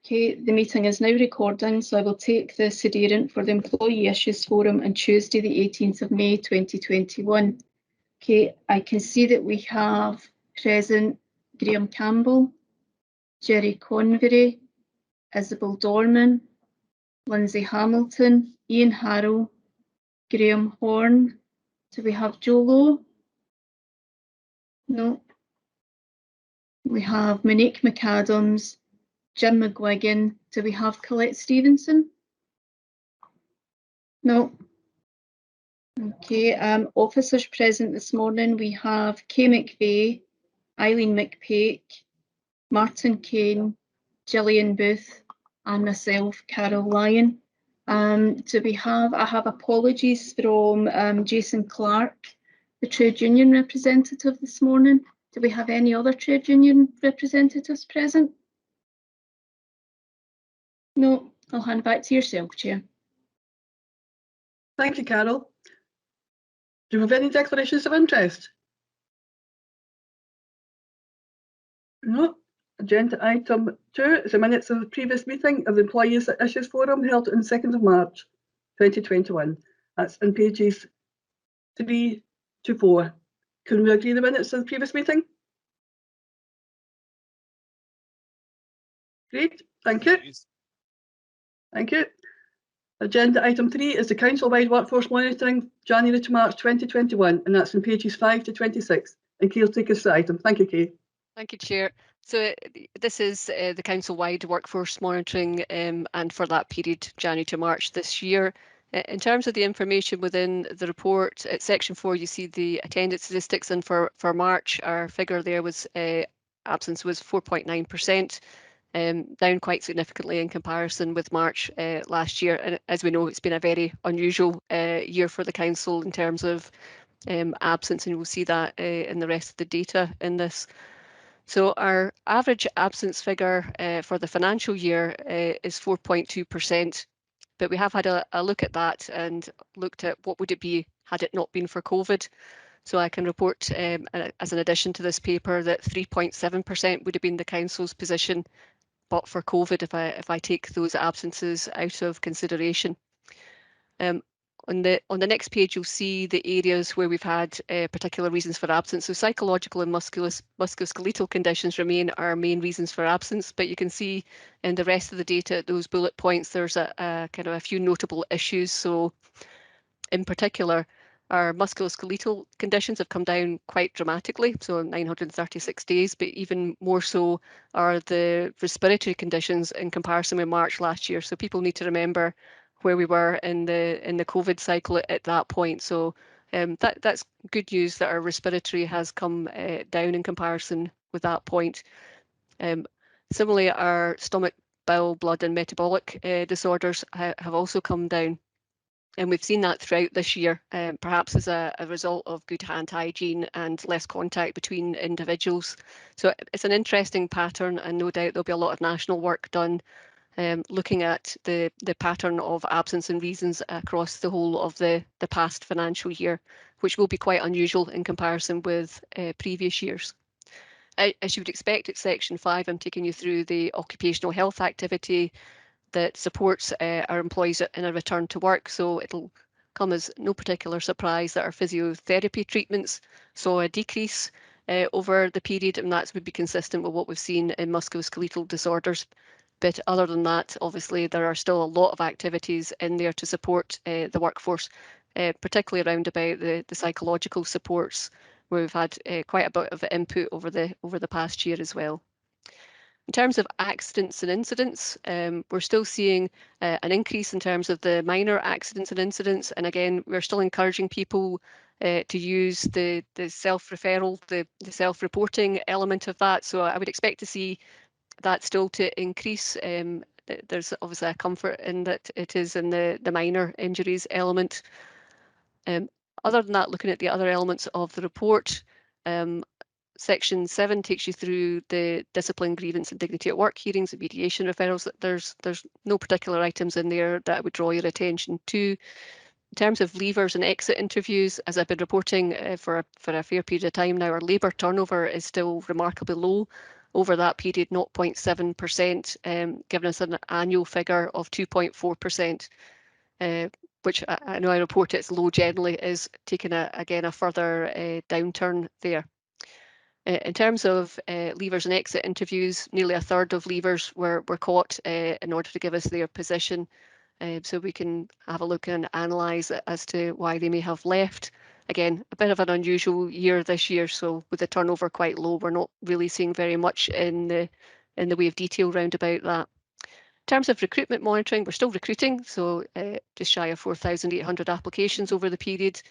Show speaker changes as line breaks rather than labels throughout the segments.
Okay, the meeting is now recording, so I will take the sederant for the Employee Issues Forum on Tuesday, the 18th of May 2021. Okay, I can see that we have present Graham Campbell, Jerry Convery, Isabel Dorman, Lindsay Hamilton, Ian Harrow, Graham Horn. Do we have Joe Lowe? No. We have Monique McAdams, Jim McGuigan. Do we have Colette Stevenson? No. Okay, officers present this morning, we have Kay McVeigh, Eileen McPake, Martin Kane, Julian Booth, and myself, Carol Lyon. Do we have, I have apologies from Jason Clark, the trade union representative this morning. Do we have any other trade union representatives present? No, I'll hand back to yourself, Chair.
Thank you, Carol. Do you have any declarations of interest? No. Agenda item 2 is the minutes of the previous meeting of the Employees Issues Forum held on 2nd of March 2021. That's on pages 3 to 4. Can we agree the minutes of the previous meeting? Great, thank you. Thank you. Agenda item 3 is the council-wide workforce monitoring January to March 2021, and that's on pages 5 to 26. And Kay will take us through the item. Thank you, Kay.
Thank you, Chair. So this is the council-wide workforce monitoring and for that period, January to March this year. In terms of the information within the report, at section 4 you see the attendance statistics, and for March our figure there was absence was 4.9%. Down quite significantly in comparison with March last year. And as we know, it's been a very unusual year for the council in terms of absence, and we'll see that in the rest of the data in this. So our average absence figure for the financial year is 4.2%, but we have had a look at that and looked at what would it be had it not been for COVID. So I can report as an addition to this paper that 3.7% would have been the council's position but for COVID if I take those absences out of consideration. On the next page, you'll see the areas where we've had particular reasons for absence. So psychological and musculoskeletal conditions remain our main reasons for absence, but you can see in the rest of the data, those bullet points, there's a kind of a few notable issues. So in particular, our musculoskeletal conditions have come down quite dramatically, so 936 days, but even more so are the respiratory conditions in comparison with March last year. So people need to remember where we were in the COVID cycle at that point. So that's good news that our respiratory has come down in comparison with that point. Similarly, our stomach, bowel, blood and metabolic disorders have also come down. And we've seen that throughout this year, perhaps as a result of good hand hygiene and less contact between individuals. So it's an interesting pattern, and no doubt there'll be a lot of national work done looking at the pattern of absence and reasons across the whole of the past financial year, which will be quite unusual in comparison with previous years. As you would expect, at section 5, I'm taking you through the occupational health activity that supports our employees in a return to work. So it'll come as no particular surprise that our physiotherapy treatments saw a decrease over the period, and that would be consistent with what we've seen in musculoskeletal disorders. But other than that, obviously, there are still a lot of activities in there to support the workforce, particularly around about the psychological supports, where we've had quite a bit of input over the past year as well. In terms of accidents and incidents, we're still seeing an increase in terms of the minor accidents and incidents. And again, we're still encouraging people to use the self-referral, the self-reporting element of that. So I would expect to see that still to increase. There's obviously a comfort in that it is in the minor injuries element. Other than that, looking at the other elements of the report, Section 7 takes you through the discipline, grievance and dignity at work hearings and mediation referrals. There's no particular items in there that I would draw your attention to. In terms of leavers and exit interviews, as I've been reporting for a fair period of time now, our labour turnover is still remarkably low. over that period 0.7%, giving us an annual figure of 2.4%, which I know I report it's low generally, is taking again a further downturn there. In terms of leavers and exit interviews, nearly a third of leavers were caught in order to give us their position, so we can have a look and analyse as to why they may have left. Again, a bit of an unusual year this year, so with the turnover quite low, we're not really seeing very much in the way of detail round about that. In terms of recruitment monitoring, we're still recruiting, so just shy of 4,800 applications over the period.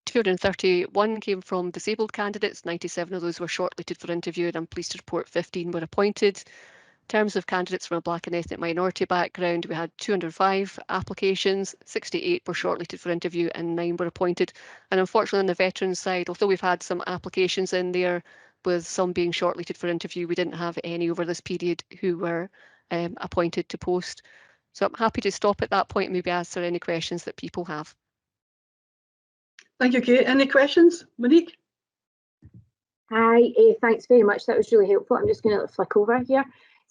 231 came from disabled candidates, 97 of those were shortlisted for interview, and I'm pleased to report 15 were appointed. In terms of candidates from a Black and ethnic minority background, we had 205 applications, 68 were shortlisted for interview and 9 were appointed. And unfortunately on the veterans side, although we've had some applications in there with some being shortlisted for interview, we didn't have any over this period who were appointed to post. So I'm happy to stop at that point and maybe answer any questions that people have.
Thank you, Kate. Any questions? Monique?
Hi, thanks very much. That was really helpful. I'm just going to flick over here.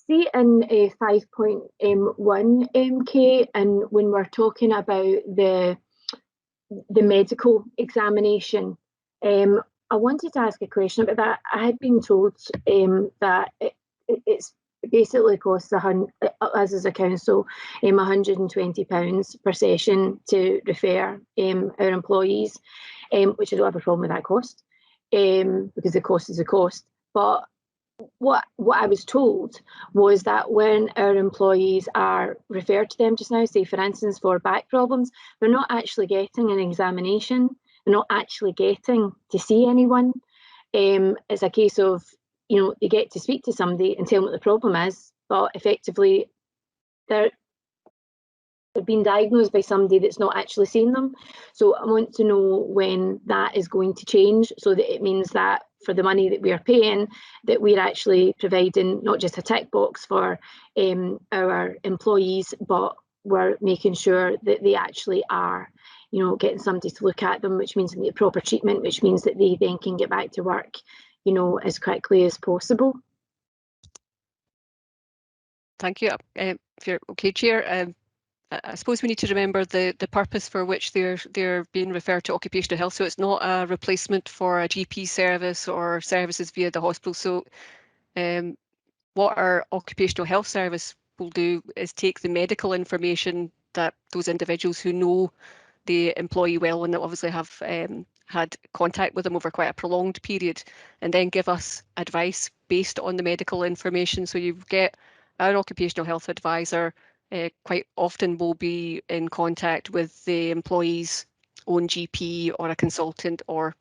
See in 5.1, Kate, and when we're talking about the medical examination, I wanted to ask a question about that. I had been told that it's basically costs us as a council £120 per session to refer our employees, which I don't have a problem with that cost, because the cost is a cost. But what I was told was that when our employees are referred to them just now, say for instance for back problems, they're not actually getting an examination, they're not actually getting to see anyone. It's a case of, you know, they get to speak to somebody and tell them what the problem is, but effectively they've been diagnosed by somebody that's not actually seen them. So I want to know when that is going to change, so that it means that for the money that we are paying, that we're actually providing not just a tick box for our employees, but we're making sure that they actually are, you know, getting somebody to look at them, which means they get proper treatment, which means that they then can get back to work, you know, as quickly as possible.
Thank you. If you're okay, Chair, I suppose we need to remember the purpose for which they're being referred to occupational health. So it's not a replacement for a GP service or services via the hospital. So what our occupational health service will do is take the medical information that those individuals who know the employee well and that obviously have had contact with them over quite a prolonged period, and then give us advice based on the medical information. So you get our occupational health advisor quite often will be in contact with the employee's own GP or a consultant or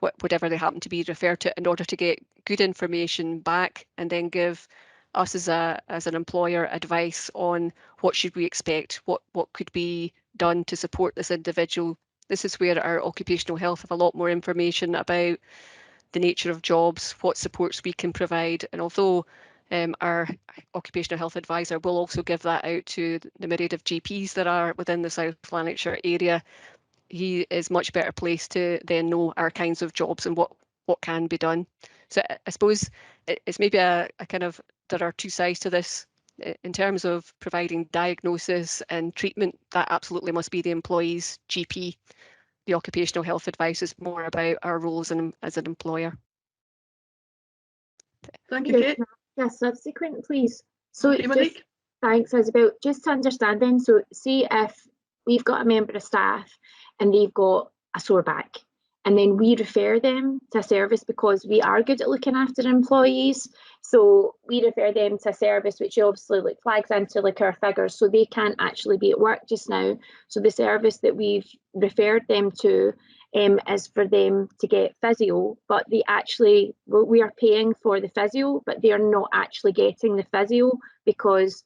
whatever they happen to be referred to, in order to get good information back and then give us as an employer advice on what should we expect, what could be done to support this individual. This is where our occupational health have a lot more information about the nature of jobs, what supports we can provide, and although our occupational health advisor will also give that out to the myriad of GPs that are within the South Lanarkshire area, he is much better placed to then know our kinds of jobs and what can be done. So I suppose it's maybe a kind of, there are two sides to this. In terms of providing diagnosis and treatment, that absolutely must be the employee's GP. The occupational health advice is more about our roles as an employer.
Thank you, Kate.
Yes, subsequent, please. So
Okay, Monique.
Thanks, Isabel. Just to understand then, so see if we've got a member of staff and they've got a sore back, and then we refer them to a service because we are good at looking after employees. So we refer them to a service which obviously like flags into like our figures, so they can't actually be at work just now. So the service that we've referred them to is for them to get physio, but they actually, we are paying for the physio, but they are not actually getting the physio because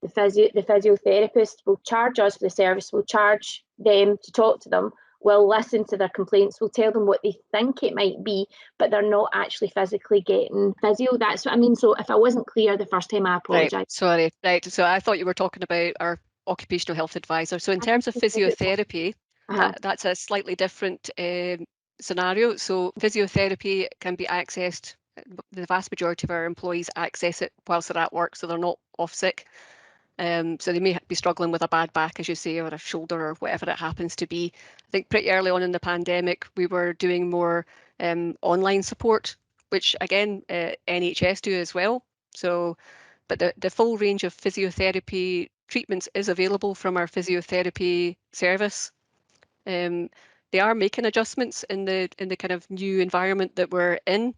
the physiotherapist will charge us for the service, will charge them to talk to them, will listen to their complaints, will tell them what they think it might be, but they're not actually physically getting physio. That's what I mean. So if I wasn't clear the first time, I apologise.
Right, sorry. Right, so I thought you were talking about our occupational health advisor. So in terms of physiotherapy, that's a slightly different scenario. So physiotherapy can be accessed the vast majority of our employees access it whilst they're at work, so they're not off sick. So they may be struggling with a bad back, as you say, or a shoulder, or whatever it happens to be. I think pretty early on in the pandemic, we were doing more online support, which again, NHS do as well. So, but the full range of physiotherapy treatments is available from our physiotherapy service. They are making adjustments in the kind of new environment that we're in,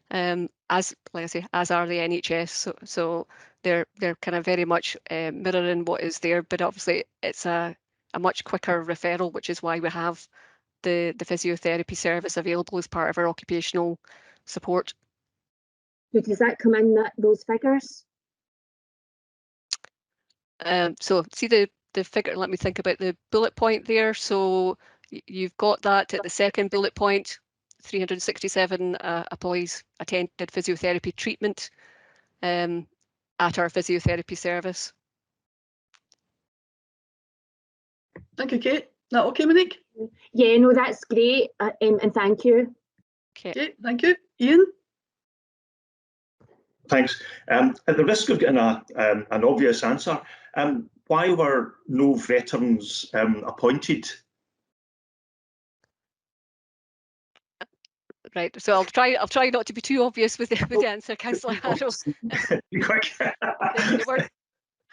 as like I say, as are the NHS. So they're kind of very much mirroring what is there, but obviously it's a much quicker referral, which is why we have the physiotherapy service available as part of our occupational support.
So does that come in those figures?
So see the figure, let me think about the bullet point there. So you've got that at the second bullet point, 367 employees attended physiotherapy treatment at our physiotherapy service.
Thank you, Kate. That okay, Monique?
Yeah, no, that's great, and thank you.
Okay, thank you. Ian?
Thanks. At the risk of getting an obvious answer, why were no veterans appointed?
Right. So I'll try not to be too obvious with the answer, Councillor Harrow.
Be quick.
They weren't,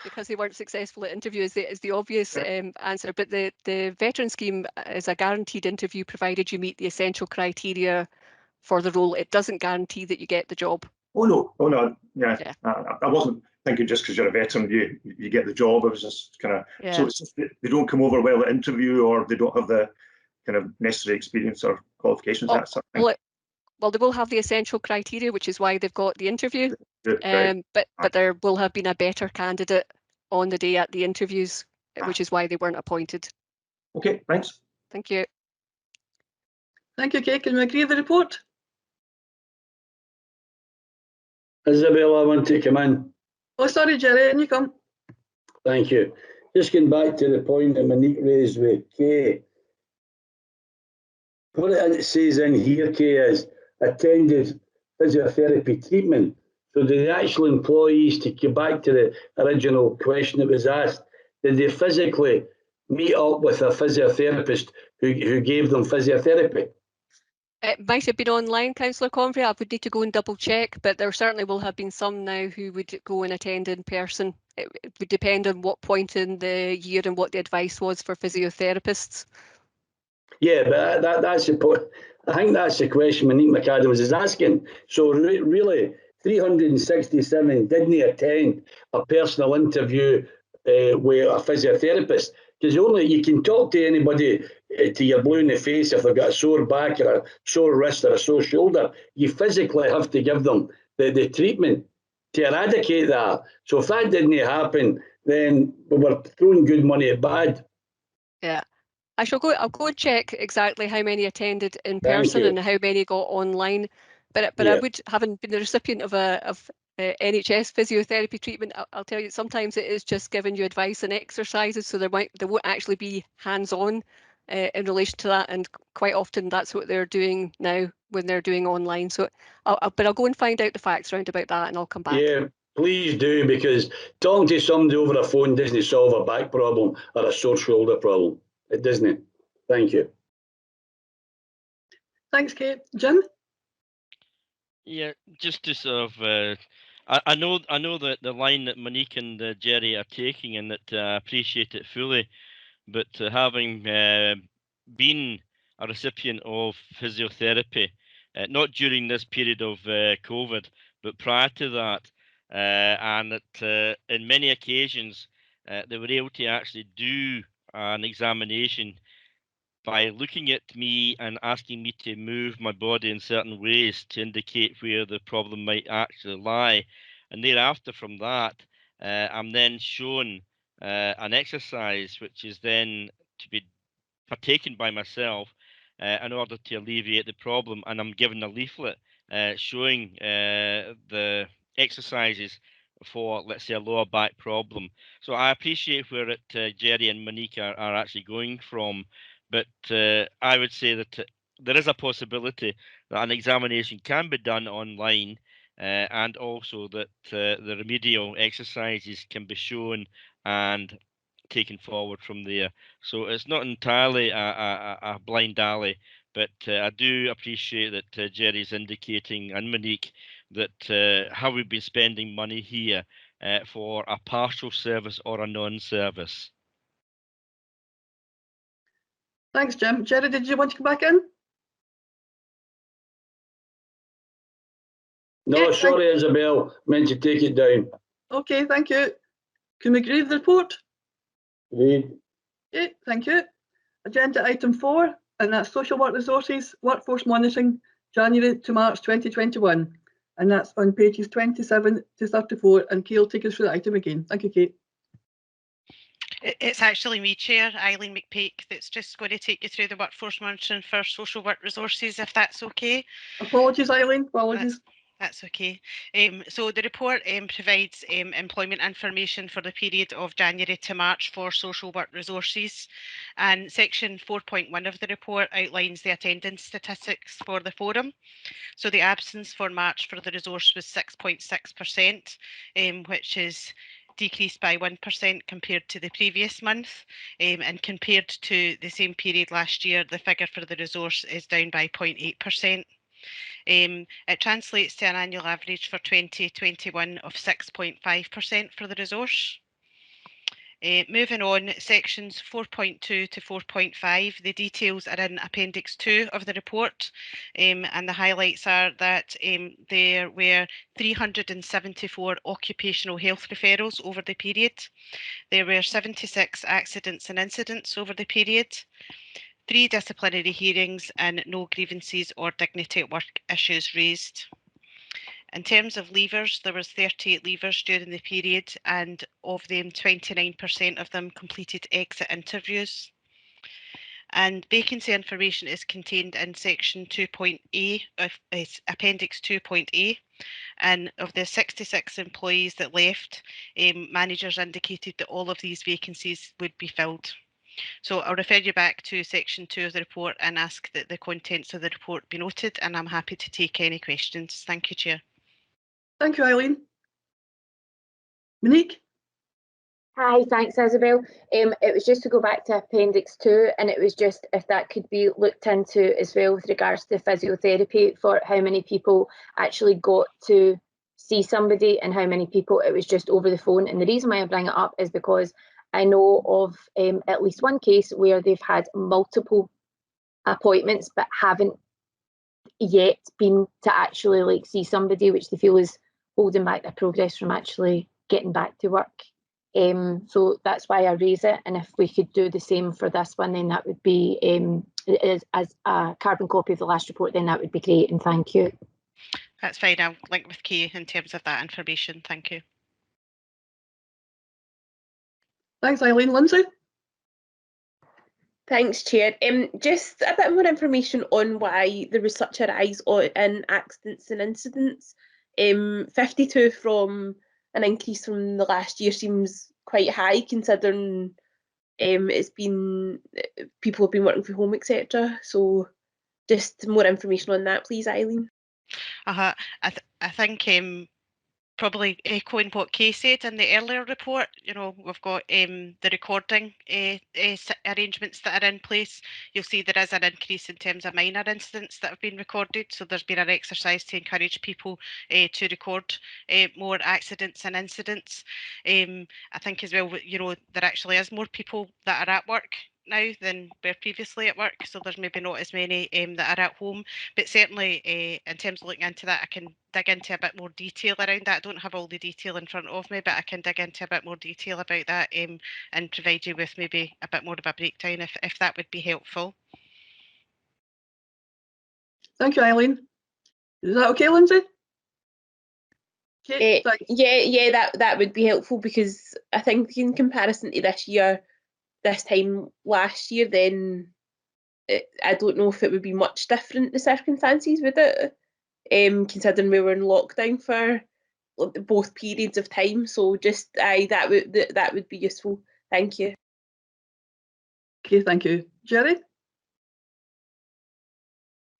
because they weren't successful at interview is the obvious answer. But the veteran scheme is a guaranteed interview provided you meet the essential criteria for the role. It doesn't guarantee that you get the job.
Oh no, yeah. I wasn't thinking just because you're a veteran you get the job. I was just kind of so it's just they don't come over well at interview, or they don't have the kind of necessary experience or qualifications. That sort of thing.
Well, they will have the essential criteria, which is why they've got the interview.
Right.
But there will have been a better candidate on the day at the interviews, which is why they weren't appointed.
Okay, thanks.
Thank you.
Thank you, Kate. Can we agree with the report?
Isabel, I want to come in.
Oh, sorry, Jerry, and you come.
Thank you. Just getting back to the point that Monique raised with Kay. What it says in here, Kay, is attended physiotherapy treatment. So the actual employees, to get back to the original question that was asked, did they physically meet up with a physiotherapist who gave them physiotherapy?
It might have been online, Councillor Convery. I would need to go and double check, but there certainly will have been some now who would go and attend in person. It would depend on what point in the year and what the advice was for physiotherapists.
Yeah, but that's the point. I think that's the question Monique McAdams is asking. So really, 367 didn't attend a personal interview with a physiotherapist, because you can talk to anybody till you're blue in the face if they've got a sore back or a sore wrist or a sore shoulder. You physically have to give them the treatment to eradicate that. So if that didn't happen, then we were throwing good money at bad.
Yeah. I'll go and check exactly how many attended in person and how many got online. But I would, having been the recipient of NHS physiotherapy treatment, I'll tell you, sometimes it is just giving you advice and exercises, so there won't actually be hands-on in relation to that, and quite often that's what they're doing now when they're doing online. So, but I'll go and find out the facts around about that, and I'll come back.
Yeah, please do, because talking to somebody over a phone doesn't solve a back problem or a sore shoulder problem. It doesn't. Thank you.
Thanks, Kate. Jim?
Yeah, just to sort of, I know that the line that Monique and Jerry are taking, and that I appreciate it fully, but having been a recipient of physiotherapy, not during this period of COVID, but prior to that, and that in many occasions they were able to actually do an examination by looking at me and asking me to move my body in certain ways to indicate where the problem might actually lie. And thereafter from that, I'm then shown an exercise which is then to be partaken by myself in order to alleviate the problem. And I'm given a leaflet showing the exercises for, let's say, a lower back problem. So I appreciate where Jerry and Monique are actually going from. But I would say that there is a possibility that an examination can be done online, and also that the remedial exercises can be shown and taken forward from there. So it's not entirely a blind alley, but I do appreciate that Jerry's indicating, and Monique, that how we've been spending money here for a partial service or a non-service.
Thanks, Jim. Jerry, did you want to come back in?
No, sorry, Isabel, meant to take it down.
Okay, thank you. Can we agree with the report?
Agreed.
Okay, thank you. Agenda item 4, and that's social work resources, workforce monitoring, January to March 2021. And that's on pages 27 to 34. And Kate will take us through the item again. Thank you, Kate.
It's actually me, Chair, Eileen McPake, that's just going to take you through the workforce monitoring for social work resources, if that's okay.
Apologies, Eileen. Apologies.
That's okay. So the report provides employment information for the period of January to March for social work resources, and section 4.1 of the report outlines the attendance statistics for the forum. So the absence for March for the resource was 6.6%, which is decreased by 1% compared to the previous month, and compared to the same period last year, the figure for the resource is down by 0.8%. It translates to an annual average for 2021 of 6.5% for the resource. Moving on, sections 4.2 to 4.5, the details are in Appendix 2 of the report, and the highlights are that there were 374 occupational health referrals over the period. There were 76 accidents and incidents over the period, 3 disciplinary hearings, and no grievances or dignity at work issues raised. In terms of leavers, there was 38 leavers during the period, and of them, 29% of them completed exit interviews. And vacancy information is contained in section 2.A of Appendix 2.A. And of the 66 employees that left, managers indicated that all of these vacancies would be filled. So I'll refer you back to section 2 of the report and ask that the contents of the report be noted, and I'm happy to take any questions. Thank you, Chair.
Thank you, Eileen. Monique?
Hi, thanks, Isabel. It was just to go back to Appendix 2, and it was just if that could be looked into as well with regards to physiotherapy, for how many people actually got to see somebody and how many people it was just over the phone. And the reason why I bring it up is because I know of at least one case where they've had multiple appointments but haven't yet been to actually see somebody, which they feel is holding back their progress from actually getting back to work. So that's why I raise it, and if we could do the same for this one, then that would be as a carbon copy of the last report, then that would be great, and thank you.
That's fine, I'll link with Kay in terms of that information. Thank you.
Thanks, Eileen. Lindsay?
Thanks, Chair. Just a bit more information on why there was such a rise in accidents and incidents. 52 from an increase from the last year seems quite high, considering it's been people have been working from home, etc. So just more information on that, please, Eileen.
I think probably echoing what Kay said in the earlier report, you know, we've got the recording arrangements that are in place. You'll see there is an increase in terms of minor incidents that have been recorded. So there's been an exercise to encourage people to record more accidents and incidents. I think as well, you know, there actually is more people that are at work now than were previously at work, so there's maybe not as many that are at home, but certainly in terms of looking into that, I can dig into a bit more detail around that. I don't have all the detail in front of me, but I can dig into a bit more detail about that and provide you with maybe a bit more of a breakdown if that would be helpful.
Thank you, Eileen. Is that okay, Lindsay?
Okay, yeah, that would be helpful, because I think in comparison to this time last year, then I don't know if it would be much different, the circumstances, would it? Considering we were in lockdown for both periods of time. So just that would be useful. Thank you.
Okay, thank you. Jerry?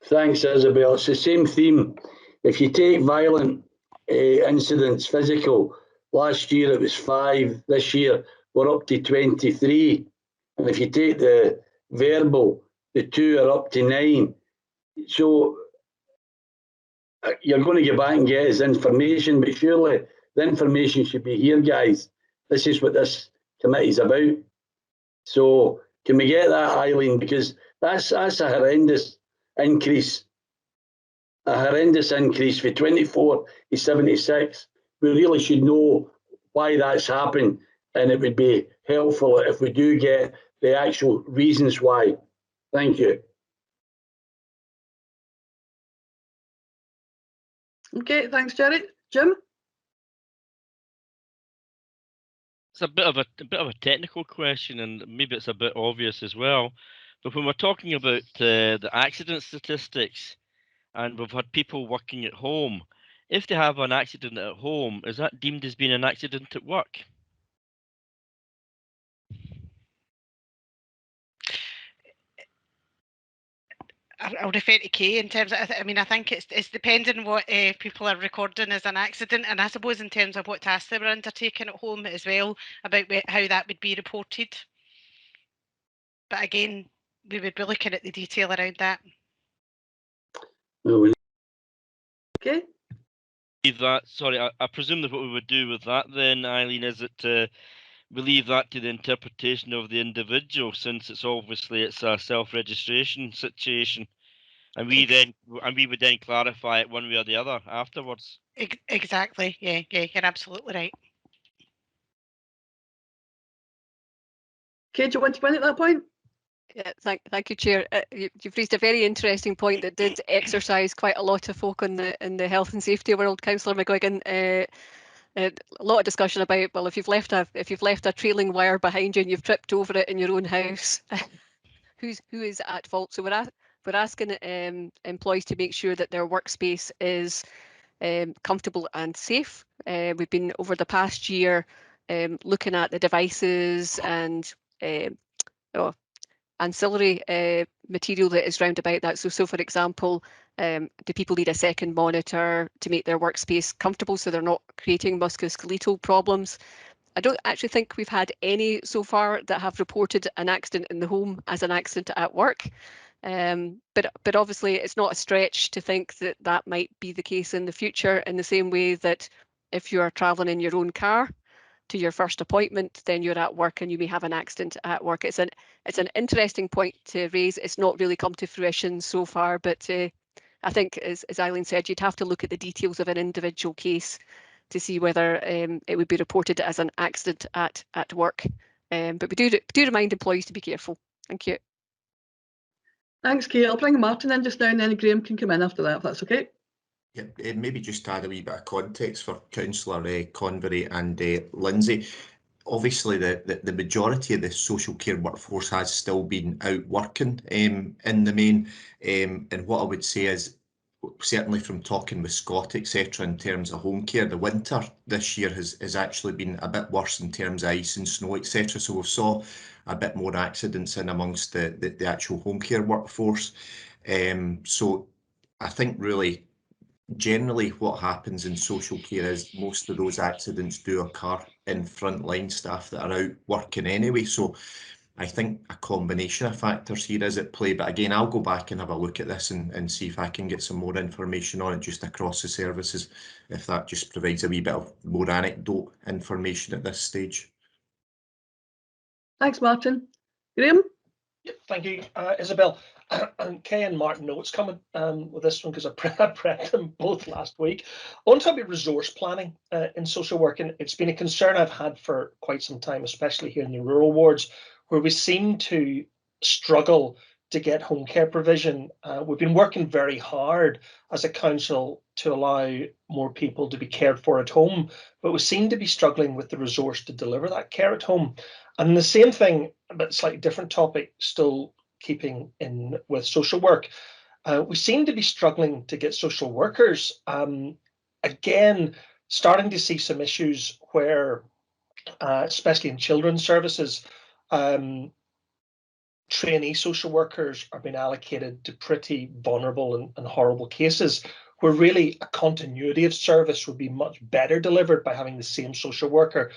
Thanks, Isabel. It's the same theme. If you take violent incidents, physical, last year it was 5, this year we're up to 23. And if you take the verbal, the 2 are up to 9. So you're going to go back and get his information, but surely the information should be here, guys. This is what this committee's about. So can we get that, Eileen? Because that's a horrendous increase. A horrendous increase for 24 to 76. We really should know why that's happened, and it would be helpful if we do get the actual reasons why. Thank you.
Okay, thanks, Jerry. Jim?
It's a bit of a technical question, and maybe it's a bit obvious as well. But when we're talking about the accident statistics, and we've had people working at home, if they have an accident at home, is that deemed as being an accident at work?
I'll refer to Kay in terms of, I mean, I think it's depending on what people are recording as an accident, and I suppose in terms of what tasks they were undertaking at home as well, about how that would be reported. But again, we would be looking at the detail around that.
Okay.
Sorry, I presume that what we would do with that then, Eileen, is that we leave that to the interpretation of the individual, since it's a self-registration situation, and we would then clarify it one way or the other afterwards.
Exactly. Yeah, you're absolutely right.
Kay, do you want to come in at that point?
Yeah, thank you, Chair. You've raised a very interesting point that did exercise quite a lot of folk in the health and safety world, Councillor McGuigan. A lot of discussion about, well, if you've left a trailing wire behind you and you've tripped over it in your own house, who is at fault? So we're asking employees to make sure that their workspace is comfortable and safe. We've been over the past year looking at the devices and ancillary material that is round about that. So for example, do people need a second monitor to make their workspace comfortable so they're not creating musculoskeletal problems? I don't actually think we've had any so far that have reported an accident in the home as an accident at work. But obviously it's not a stretch to think that that might be the case in the future, in the same way that if you are traveling in your own car to your first appointment, then you're at work and you may have an accident at work. It's an interesting point to raise. It's not really come to fruition so far, but I think, as Eileen said, you'd have to look at the details of an individual case to see whether it would be reported as an accident at work. But we do remind employees to be careful. Thank you.
Thanks, Kay. I'll bring Martin in just now, and then Graham can come in after that, if that's okay.
Yeah, maybe just add a wee bit of context for Councillor Convery and Lindsay. Obviously, the majority of the social care workforce has still been out working in the main. And what I would say is, certainly from talking with Scott, etc., in terms of home care, the winter this year has actually been a bit worse in terms of ice and snow, etc. So we've saw a bit more accidents in amongst the actual home care workforce. So I think really, generally what happens in social care is most of those accidents do occur in frontline staff that are out working anyway. So I think a combination of factors here is at play. But again, I'll go back and have a look at this and see if I can get some more information on it just across the services, if that just provides a wee bit of more anecdote information at this stage.
Thanks, Martin. Graham?
Yep, thank you, Isabel. And Kay and Martin know it's coming with this one because I prepped them both last week. I want to talk about resource planning in social work, and it's been a concern I've had for quite some time, especially here in the rural wards, where we seem to struggle to get home care provision. We've been working very hard as a council to allow more people to be cared for at home, but we seem to be struggling with the resource to deliver that care at home. And the same thing, but slightly different topic, still keeping in with social work. We seem to be struggling to get social workers. Again, starting to see some issues where, especially in children's services, trainee social workers are being allocated to pretty vulnerable and horrible cases, where really a continuity of service would be much better delivered by having the same social worker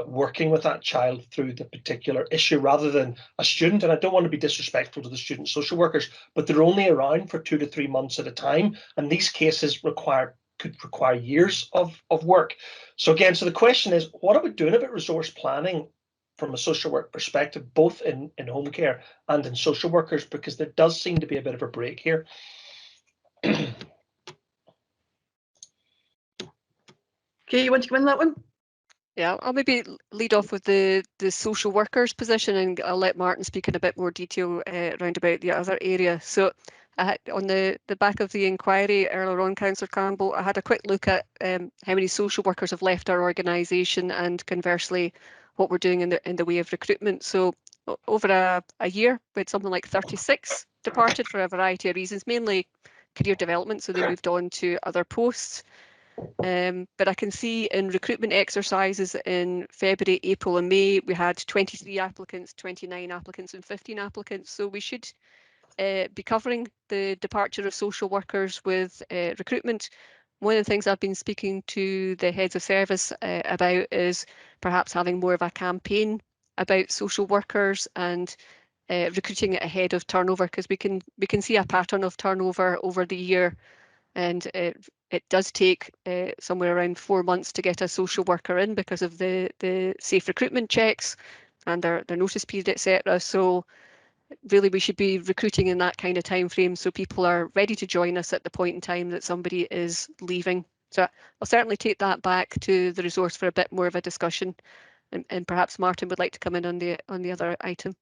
working with that child through the particular issue, rather than a student. And I don't want to be disrespectful to the student social workers, but they're only around for 2 to 3 months at a time, and these cases could require years of work. So again, so the question is, what are we doing about resource planning from a social work perspective, both in home care and in social workers, because there does seem to be a bit of a break here.
Okay, you want to come in that one?
Yeah, I'll maybe lead off with the social workers position, and I'll let Martin speak in a bit more detail around about the other area. So on the back of the inquiry earlier on, Councillor Campbell, I had a quick look at how many social workers have left our organisation, and conversely what we're doing in the way of recruitment. So over a year, we had something like 36 departed for a variety of reasons, mainly career development, so they moved on to other posts. But I can see in recruitment exercises in February, April and May, we had 23 applicants, 29 applicants and 15 applicants. So we should be covering the departure of social workers with recruitment. One of the things I've been speaking to the heads of service about is perhaps having more of a campaign about social workers and recruiting it ahead of turnover, because we can see a pattern of turnover over the year, and it does take somewhere around 4 months to get a social worker in because of the safe recruitment checks and their notice period, etc. So really we should be recruiting in that kind of time frame, so people are ready to join us at the point in time that somebody is leaving. So I'll certainly take that back to the resource for a bit more of a discussion, and perhaps Martin would like to come in on the other item.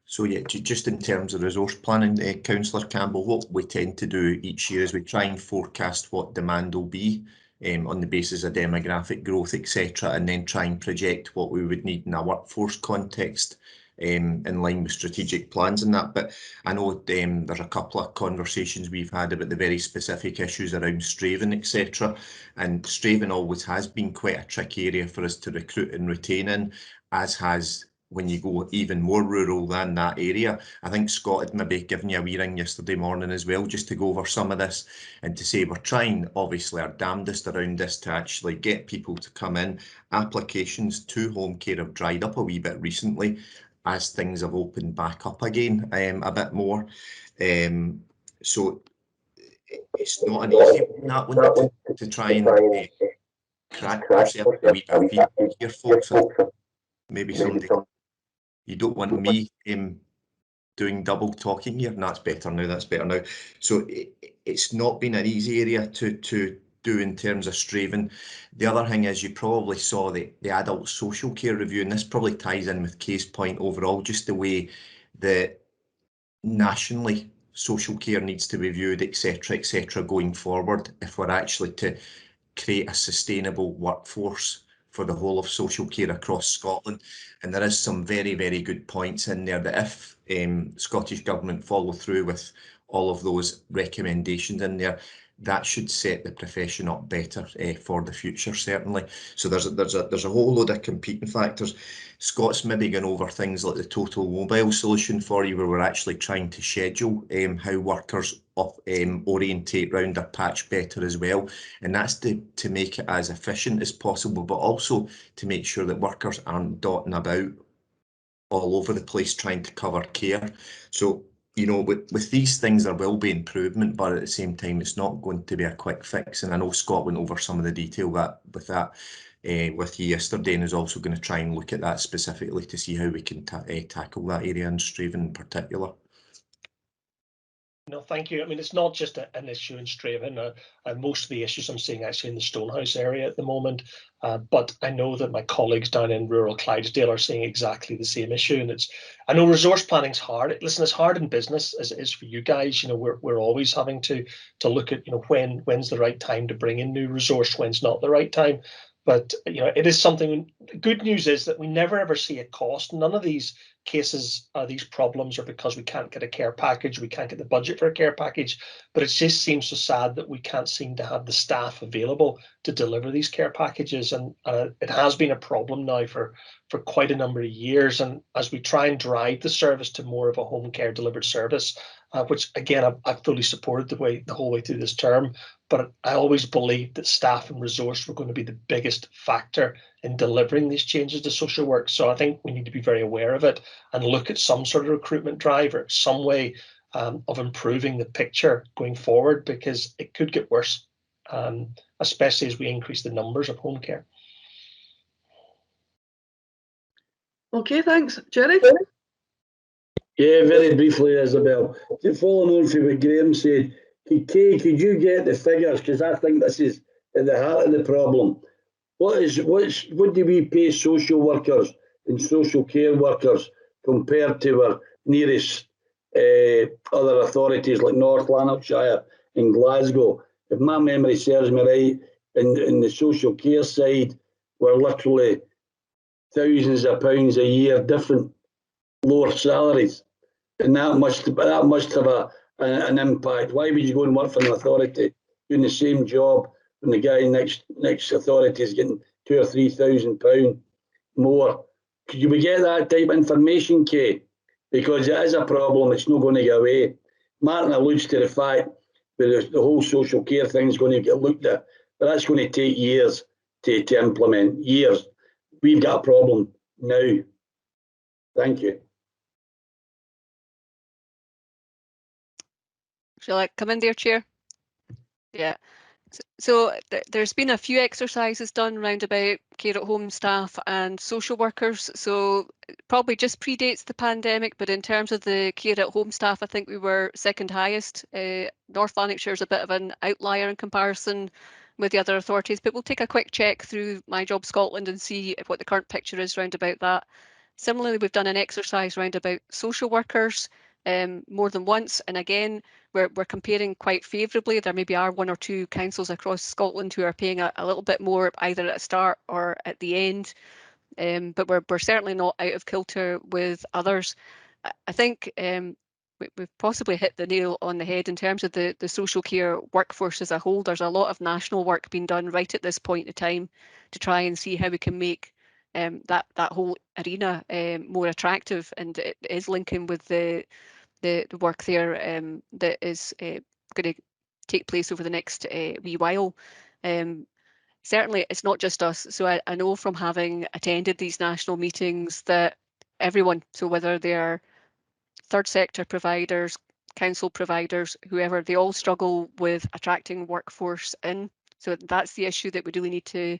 So yeah, just in terms of resource planning, Councillor Campbell, what we tend to do each year is we try and forecast what demand will be on the basis of demographic growth, etc., and then try and project what we would need in a workforce context in line with strategic plans and that. But I know there's a couple of conversations we've had about the very specific issues around strafing, etc. And strafing always has been quite a tricky area for us to recruit and retain in, as has when you go even more rural than that area. I think Scott had maybe given you a wee ring yesterday morning as well, just to go over some of this and to say we're trying obviously our damnedest around this to actually get people to come in. Applications to home care have dried up a wee bit recently as things have opened back up again a bit more. So it's not an easy one, that one, to try and crack yourself a wee bit of feedback here, folks. Maybe somebody. You don't want me doing double talking here. No, that's better now. That's better now. So it's not been an easy area to do in terms of strafing. The other thing is, you probably saw the adult social care review, and this probably ties in with Case Point overall, just the way that nationally social care needs to be viewed, etc., going forward, if we're actually to create a sustainable workforce for the whole of social care across Scotland. And there is some very, very good points in there that if Scottish Government follow through with all of those recommendations in there, that should set the profession up better for the future, certainly. So there's a whole load of competing factors. Scott's maybe going over things like the total mobile solution for you, where we're actually trying to schedule how workers orientate round a patch better as well, and that's to make it as efficient as possible, but also to make sure that workers aren't dotting about all over the place trying to cover care. So, you know, with these things there will be improvement, but at the same time it's not going to be a quick fix. And I know Scott went over some of the detail with you yesterday, and is also going to try and look at that specifically to see how we can tackle that area in strafing in particular.
No, thank you. I mean, it's not just an issue in strafing. Most of the issues I'm seeing actually in the Stonehouse area at the moment. But I know that my colleagues down in rural Clydesdale are seeing exactly the same issue. And I know resource planning's hard. Listen, it's hard in business as it is for you guys. You know, we're always having to look at, you know, when's the right time to bring in new resource, when's not the right time. But it is something. The good news is that we never ever see a cost. None of these cases, these problems, are because we can't get a care package, we can't get the budget for a care package. But it just seems so sad that we can't seem to have the staff available to deliver these care packages, and it has been a problem now for quite a number of years. And as we try and drive the service to more of a home care delivered service, which again I've fully supported the whole way through this term. But I always believed that staff and resource were going to be the biggest factor in delivering these changes to social work. So I think we need to be very aware of it and look at some sort of recruitment drive or some way of improving the picture going forward, because it could get worse, especially as we increase the numbers of home care.
Okay, thanks. Jerry?
Yeah, very briefly, Isabel. To follow on from what Graham said, Kay, could you get the figures? Because I think this is at the heart of the problem. What do we pay social workers and social care workers compared to our nearest other authorities like North Lanarkshire and Glasgow? If my memory serves me right, in the social care side, we're literally thousands of pounds a year different, lower salaries, and that must have an impact. Why would you go and work for an authority doing the same job when the guy next authority is getting £2,000 or £3,000 more? Could we get that type of information, Kay? Because it is a problem, it's not going to go away. Martin alludes to the fact that the whole social care thing is going to get looked at, but that's going to take years to implement, years. We've got a problem now. Thank you.
Shall I come in there, Chair? Yeah. So there's been a few exercises done around about care at home staff and social workers. So probably just predates the pandemic, but in terms of the care at home staff, I think we were second highest. North Lanarkshire is a bit of an outlier in comparison with the other authorities, but we'll take a quick check through My Job Scotland and see what the current picture is round about that. Similarly, we've done an exercise round about social workers more than once, and again, we're comparing quite favourably. There maybe are one or two councils across Scotland who are paying a little bit more either at the start or at the end, but we're certainly not out of kilter with others. I think we've possibly hit the nail on the head in terms of the social care workforce as a whole. There's a lot of national work being done right at this point in time to try and see how we can make that whole arena more attractive, and it is linking with the work there that is going to take place over the next wee while. Certainly, it's not just us. So I know from having attended these national meetings that everyone, so whether they're third sector providers, council providers, whoever, they all struggle with attracting workforce in. So that's the issue that we really need to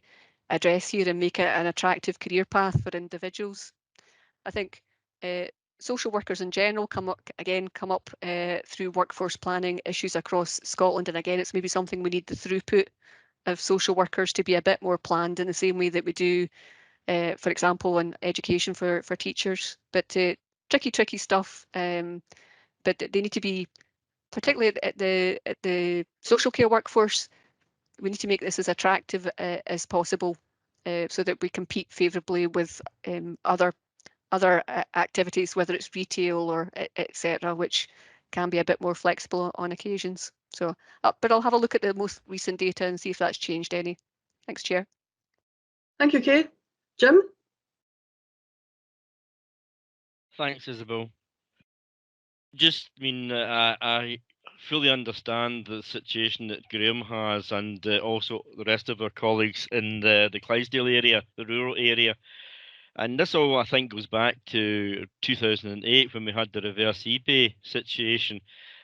address here and make it an attractive career path for individuals. I think social workers in general come up through workforce planning issues across Scotland, and again, it's maybe something we need the throughput of social workers to be a bit more planned in the same way that we do, for example, in education for teachers. But tricky stuff. But they need to be, particularly at the social care workforce, we need to make this as attractive as possible, so that we compete favourably with other activities, whether it's retail or etc., which can be a bit more flexible on occasions. So, but I'll have a look at the most recent data and see if that's changed any. Thanks, Chair.
Thank you, Kay. Jim?
Thanks, Isabel. Just, I fully understand the situation that Graham has, and also the rest of our colleagues in the Clydesdale area, the rural area. And this all, I think, goes back to 2008 when we had the reverse eBay situation,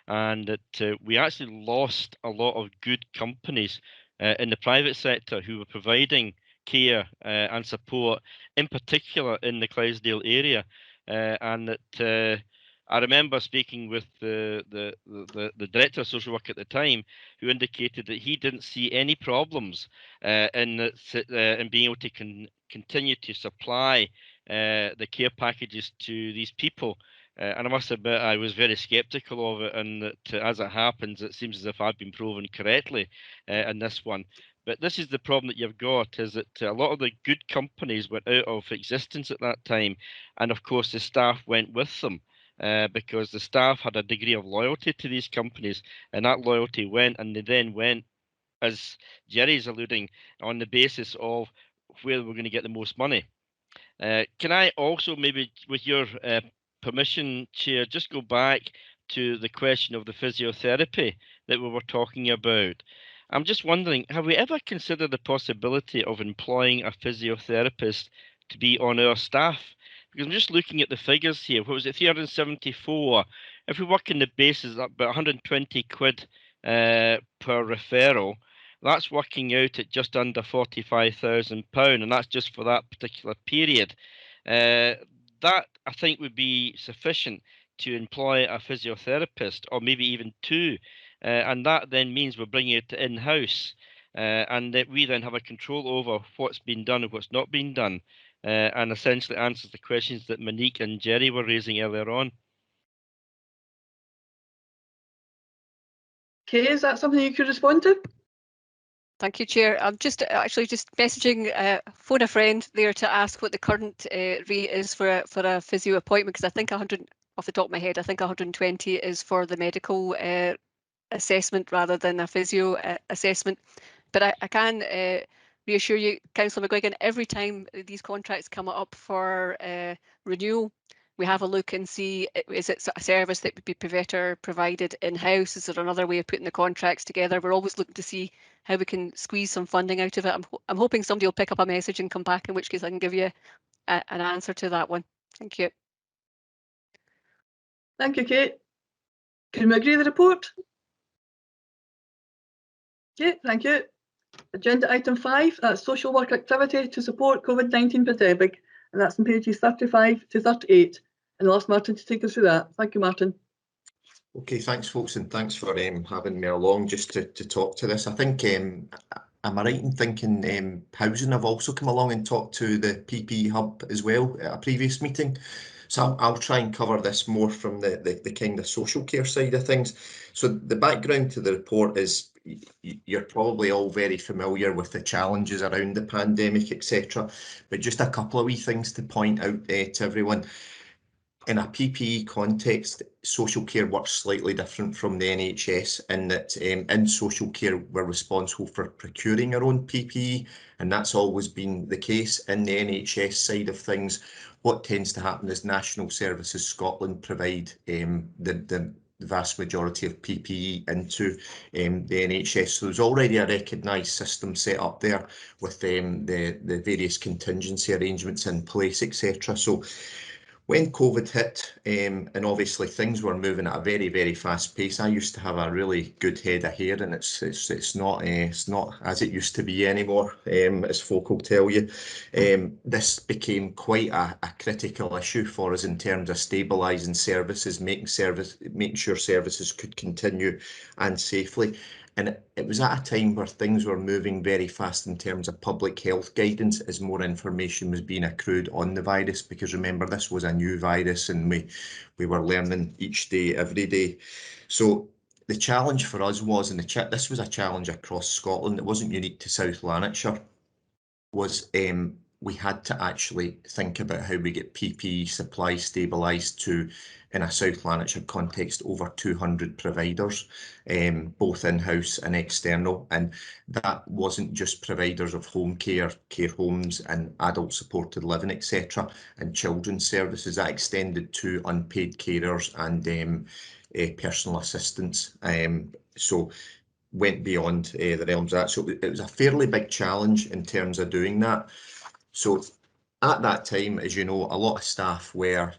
and that we actually lost a lot of good companies in the private sector who were providing care and support, in particular in the Clydesdale area, and that I remember speaking with the director of social work at the time, who indicated that he didn't see any problems in being able to continue to supply the care packages to these people. And I must admit, I was very sceptical of it, and that as it happens, it seems as if I've been proven correctly in this one. But this is the problem that you've got, is that a lot of the good companies went out of existence at that time. And of course, the staff went with them because the staff had a degree of loyalty to these companies. And that loyalty went, and they then went, as Jerry's alluding, on the basis of where we're going to get the most money. Can I also, maybe with your permission, Chair, just go back to the question of the physiotherapy that we were talking about? I'm just wondering, have we ever considered the possibility of employing a physiotherapist to be on our staff? Because I'm just looking at the figures here. What was it, 374? If we work in the basis, about 120 quid per referral, that's working out at just under £45,000, and that's just for that particular period. That, I think, would be sufficient to employ a physiotherapist, or maybe even two. And that then means we're bringing it in-house, and that we then have a control over what's been done and what's not been done, and essentially answers the questions that Monique and Jerry were raising earlier on.
Kay, is that something you could respond to?
Thank you, Chair. I'm just messaging phone a friend there to ask what the current rate is for a physio appointment, because I think 100, off the top of my head, I think 120 is for the medical assessment rather than a physio assessment. But I can reassure you, Councillor McGuigan, every time these contracts come up for renewal, we have a look and see, is it a service that would be better provided in-house? Is there another way of putting the contracts together? We're always looking to see how we can squeeze some funding out of it. I'm hoping somebody will pick up a message and come back, in which case I can give you an answer to that one. Thank you.
Thank you, Kate. Can we agree with the report? Okay, thank you. Agenda item 5, that's social work activity to support COVID-19 pandemic, and that's on pages 35 to 38. And I'll ask Martin to take us through that. Thank you, Martin.
Okay, thanks folks, and thanks for having me along just to talk to this. I think, am I right in thinking housing have also come along and talked to the PPE hub as well at a previous meeting? So I'll try and cover this more from the kind of social care side of things. So the background to the report is you're probably all very familiar with the challenges around the pandemic, etc. But just a couple of wee things to point out to everyone. In a PPE context, social care works slightly different from the NHS in that in social care we're responsible for procuring our own PPE, and that's always been the case. In the NHS side of things, what tends to happen is National Services Scotland provide the vast majority of PPE into the NHS. So there's already a recognised system set up there with the various contingency arrangements in place, etc. So when COVID hit, and obviously things were moving at a very, very fast pace, I used to have a really good head of hair, and it's not as it used to be anymore, as folk will tell you. This became quite a critical issue for us in terms of stabilising services, making sure services could continue and safely. And it was at a time where things were moving very fast in terms of public health guidance as more information was being accrued on the virus, because remember, this was a new virus and we were learning each day, every day. So the challenge for us was, and this was a challenge across Scotland, it wasn't unique to South Lanarkshire, was we had to actually think about how we get PPE supply stabilised to, in a South Lanarkshire context, over 200 providers, both in-house and external. And that wasn't just providers of home care, care homes and adult supported living, etc., and children's services. That extended to unpaid carers and personal assistants. So went beyond the realms of that. So it was a fairly big challenge in terms of doing that. So at that time, as you know, a lot of staff were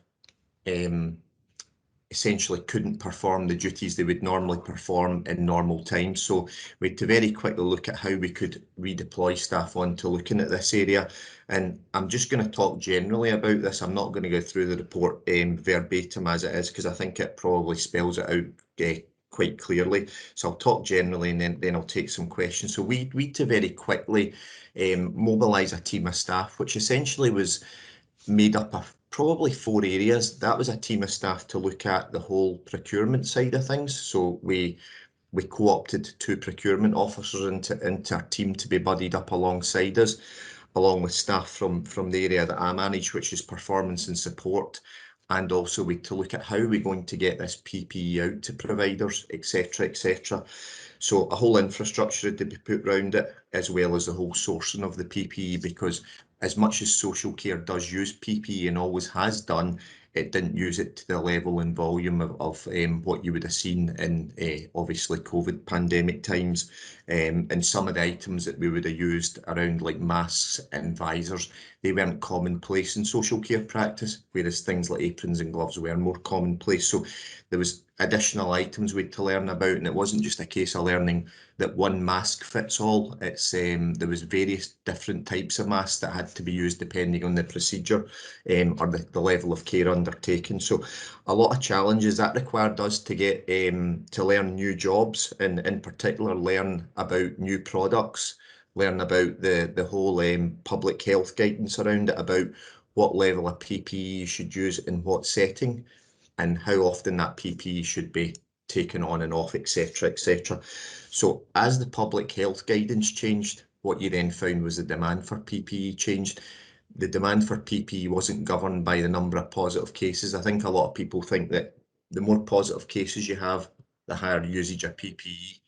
essentially couldn't perform the duties they would normally perform in normal times. So we had to very quickly look at how we could redeploy staff onto looking at this area. And I'm just going to talk generally about this. I'm not going to go through the report verbatim as it is, because I think it probably spells it out quite clearly. So I'll talk generally, and then I'll take some questions. So we had to very quickly mobilise a team of staff, which essentially was made up of probably 4 areas. That was a team of staff to look at the whole procurement side of things. So we we co-opted 2 procurement officers into our team to be buddied up alongside us, along with staff from the area that I manage, which is performance and support, and also to look at how we're going to get this PPE out to providers, etc., etc. So a whole infrastructure had to be put around it, as well as the whole sourcing of the PPE, because as much as social care does use PPE and always has done, it didn't use it to the level and volume of what you would have seen in obviously COVID pandemic times. And some of the items that we would have used around like masks and visors, they weren't commonplace in social care practice, whereas things like aprons and gloves were more commonplace. So there was additional items we had to learn about, and it wasn't just a case of learning that one mask fits all. It's there was various different types of masks that had to be used depending on the procedure or the level of care undertaken. So a lot of challenges that required us to get to learn new jobs, and in particular learn about new products, learn about the whole public health guidance around it, about what level of PPE you should use in what setting, and how often that PPE should be taken on and off, etc., etc. So as the public health guidance changed, what you then found was the demand for PPE changed. The demand for PPE wasn't governed by the number of positive cases. I think a lot of people think that the more positive cases you have, the higher usage of PPE.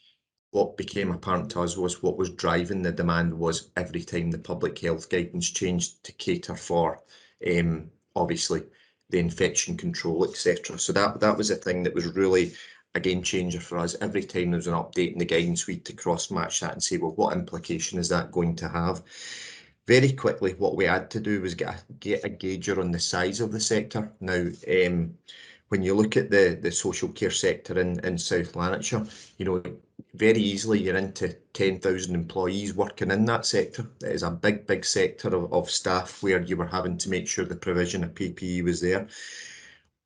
What became apparent to us was what was driving the demand was every time the public health guidance changed to cater for obviously the infection control, etc. So that was a thing that was really a game changer for us. Every time there was an update in the guidance, we had to cross match that and say, well, what implication is that going to have? Very quickly, what we had to do was get a gauger on the size of the sector. Now, when you look at the social care sector in South Lanarkshire, you know, very easily you're into 10,000 employees working in that sector. It is a big sector of staff where you were having to make sure the provision of PPE was there.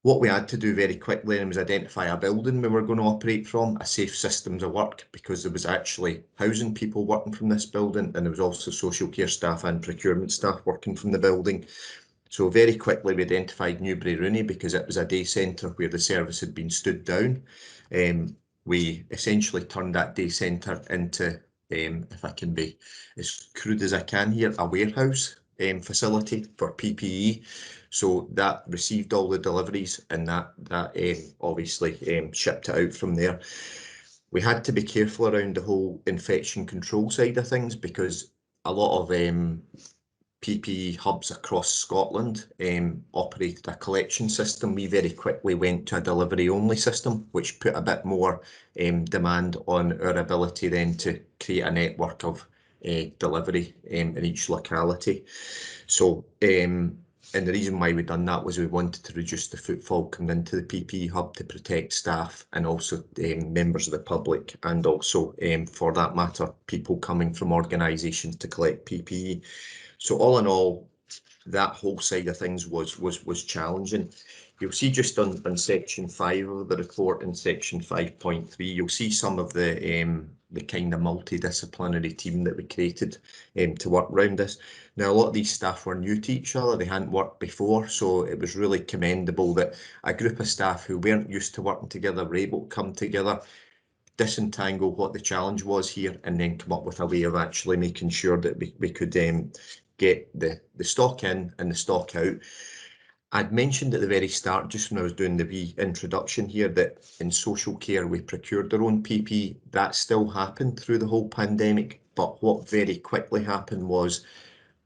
What we had to do very quickly then was identify a building we were going to operate from, a safe systems of work, because there was actually housing people working from this building, and there was also social care staff and procurement staff working from the building. So very quickly we identified Newbury Rooney because it was a day centre where the service had been stood down. We essentially turned that day centre into, if I can be as crude as I can here, a warehouse facility for PPE. So that received all the deliveries, and that obviously shipped it out from there. We had to be careful around the whole infection control side of things, because a lot of PPE hubs across Scotland operated a collection system. We very quickly went to a delivery only system, which put a bit more demand on our ability then to create a network of delivery in each locality. So and the reason why we done that was we wanted to reduce the footfall coming into the PPE hub to protect staff and also members of the public, and also for that matter people coming from organisations to collect PPE. So all in all, that whole side of things was challenging. You'll see just on section 5 of the report, in section 5.3, you'll see some of the kind of multidisciplinary team that we created to work around this. Now, a lot of these staff were new to each other, they hadn't worked before, so it was really commendable that a group of staff who weren't used to working together were able to come together, disentangle what the challenge was here, and then come up with a way of actually making sure that we could get the stock in and the stock out. I'd mentioned at the very start, just when I was doing the wee introduction here, that in social care we procured our own PPE. That still happened through the whole pandemic, but what very quickly happened was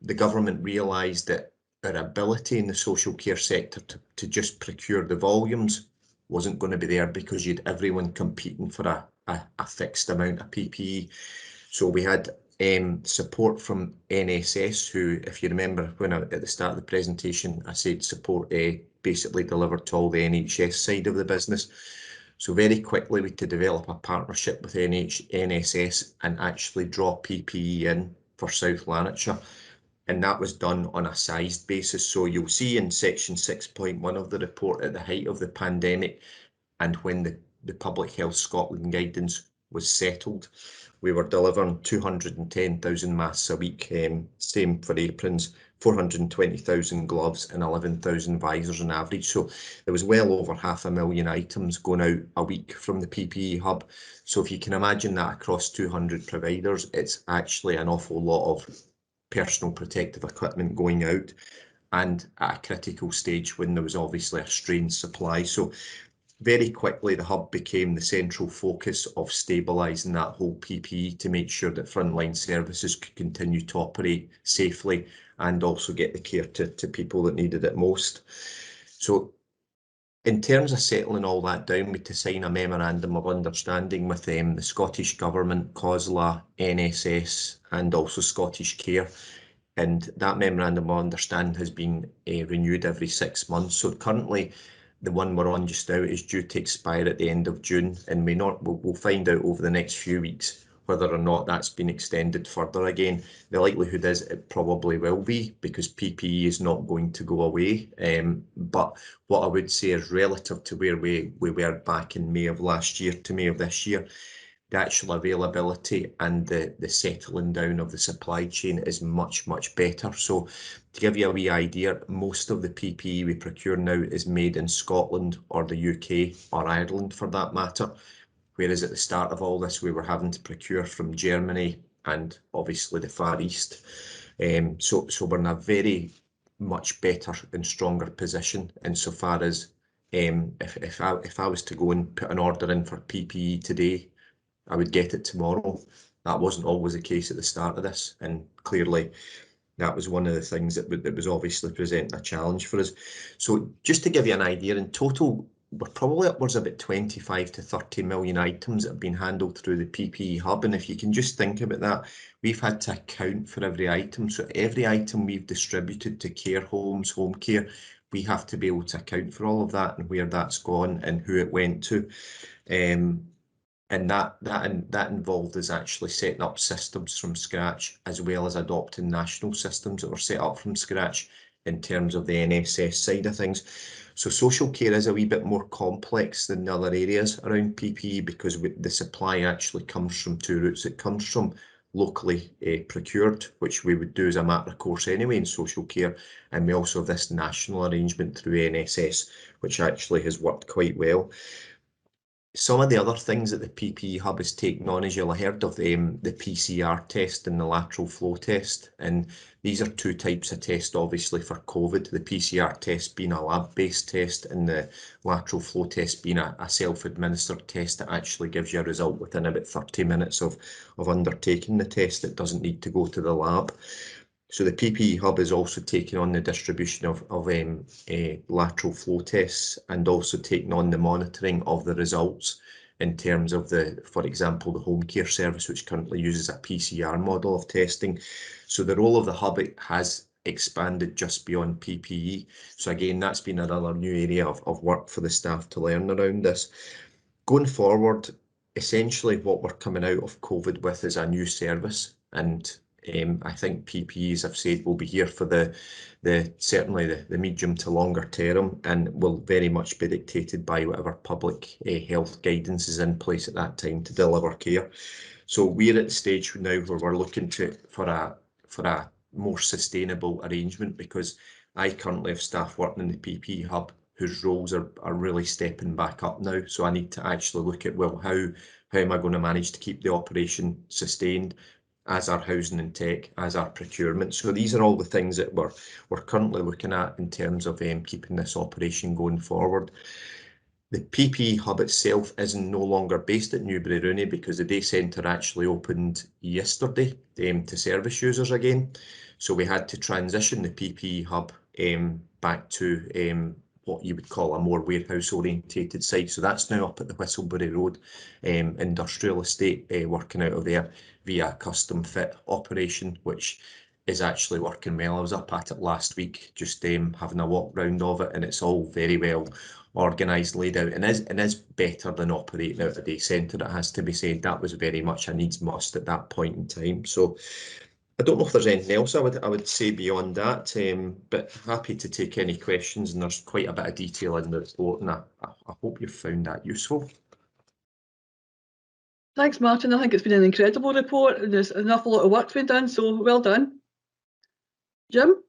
the government realised that our ability in the social care sector to just procure the volumes wasn't going to be there, because you had everyone competing for a fixed amount of PPE. So we had support from NSS, who, if you remember when at the start of the presentation, I said support basically delivered to all the NHS side of the business. So very quickly we had to develop a partnership with NSS and actually draw PPE in for South Lanarkshire. And that was done on a sized basis. So you'll see in section 6.1 of the report, at the height of the pandemic and when the Public Health Scotland guidance was settled, we were delivering 210,000 masks a week, same for aprons, 420,000 gloves and 11,000 visors on average. So there was well over 500,000 items going out a week from the PPE hub. So if you can imagine that across 200 providers, it's actually an awful lot of personal protective equipment going out, and at a critical stage when there was obviously a strained supply. So very quickly, the hub became the central focus of stabilising that whole PPE to make sure that frontline services could continue to operate safely and also get the care to people that needed it most. So in terms of settling all that down, we had to sign a memorandum of understanding with the Scottish Government, COSLA, NSS and also Scottish Care. And that memorandum of understanding has been renewed every 6 months. So currently, the one we're on just now is due to expire at the end of June, and we'll find out over the next few weeks whether or not that's been extended further again. The likelihood is it probably will be, because PPE is not going to go away. But what I would say is, relative to where we were back in May of last year to May of this year, the actual availability and the settling down of the supply chain is much, much better. So to give you a wee idea, most of the PPE we procure now is made in Scotland or the UK or Ireland for that matter. Whereas at the start of all this, we were having to procure from Germany and obviously the Far East. So we're in a very much better and stronger position insofar as if I was to go and put an order in for PPE today, I would get it tomorrow. That wasn't always the case at the start of this, and clearly that was one of the things that was obviously presenting a challenge for us. So just to give you an idea, in total, we're probably upwards of about 25 to 30 million items that have been handled through the PPE hub. And if you can just think about that, we've had to account for every item. So every item we've distributed to care homes, home care, we have to be able to account for all of that and where that's gone and who it went to. And that involved us actually setting up systems from scratch, as well as adopting national systems that were set up from scratch in terms of the NSS side of things. So social care is a wee bit more complex than the other areas around PPE, because the supply actually comes from two routes. It comes from locally procured, which we would do as a matter of course anyway in social care, and we also have this national arrangement through NSS, which actually has worked quite well. Some of the other things that the PPE hub has taken on, as you'll have heard of, the PCR test and the lateral flow test. And these are two types of tests, obviously, for COVID. The PCR test being a lab-based test and the lateral flow test being a self-administered test that actually gives you a result within about 30 minutes of undertaking the test. It doesn't need to go to the lab. So the PPE hub is also taking on the distribution of lateral flow tests, and also taking on the monitoring of the results in terms of for example, the home care service, which currently uses a PCR model of testing. So the role of the hub has expanded just beyond PPE. So again, that's been another new area of work for the staff to learn around this. Going forward, essentially what we're coming out of COVID with is a new service, and I think PPE, as I've said, will be here for certainly the medium to longer term, and will very much be dictated by whatever public health guidance is in place at that time to deliver care. So we're at the stage now where we're looking for a more sustainable arrangement, because I currently have staff working in the PPE hub whose roles are really stepping back up now. So I need to actually look at, well, how am I going to manage to keep the operation sustained, as our housing and tech, as our procurement. So these are all the things that we're currently looking at in terms of keeping this operation going forward. The PPE hub itself is no longer based at Newbury Rooney, because the day centre actually opened yesterday to service users again. So we had to transition the PPE hub back to what you would call a more warehouse orientated site. So that's now up at the Whistlebury Road industrial estate, working out of there via a custom fit operation, which is actually working well. I was up at it last week, just having a walk round of it, and it's all very well organised, laid out, and is better than operating out a day centre. It has to be said, that was very much a needs must at that point in time. So I don't know if there's anything else I would say beyond that, but happy to take any questions, and there's quite a bit of detail in the report, and I hope you've found that useful.
Thanks, Martin. I think it's been an incredible report, and there's an awful lot of work's been done, so well done. Jim?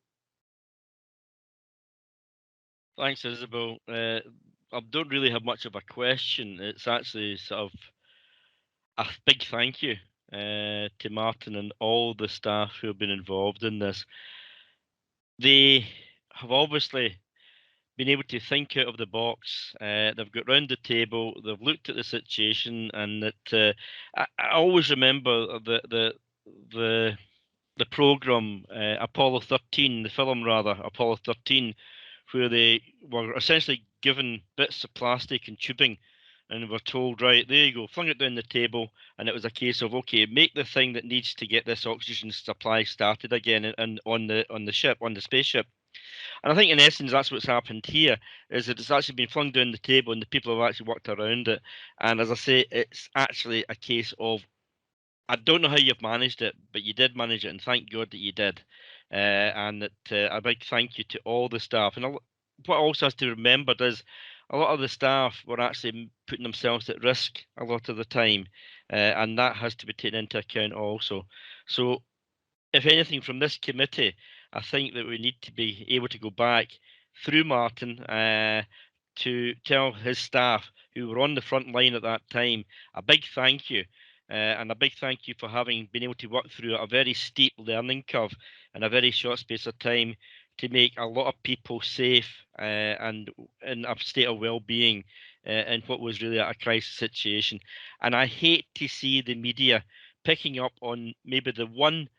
Thanks, Isabel. I don't really have much of a question. It's actually sort of a big thank you to Martin and all the staff who have been involved in this. They have obviously been able to think out of the box. They've got round the table. They've looked at the situation, and that I always remember the program Apollo 13, the film rather, Apollo 13, where they were essentially given bits of plastic and tubing and were told, right, there you go, flung it down the table, and it was a case of, okay, make the thing that needs to get this oxygen supply started again and on the ship, on the spaceship. And I think in essence that's what's happened here, is that it's actually been flung down the table and the people have actually worked around it. And as I say, it's actually a case of, I don't know how you've managed it, but you did manage it, and thank God that you did. And that a big thank you to all the staff. And what also has to be remembered is a lot of the staff were actually putting themselves at risk a lot of the time, and that has to be taken into account also. So, if anything, from this committee, I think that we need to be able to go back through Martin to tell his staff who were on the front line at that time a big thank you. And a big thank you for having been able to work through a very steep learning curve in a very short space of time to make a lot of people safe and in a state of well-being in what was really a crisis situation. And I hate to see the media picking up on maybe the one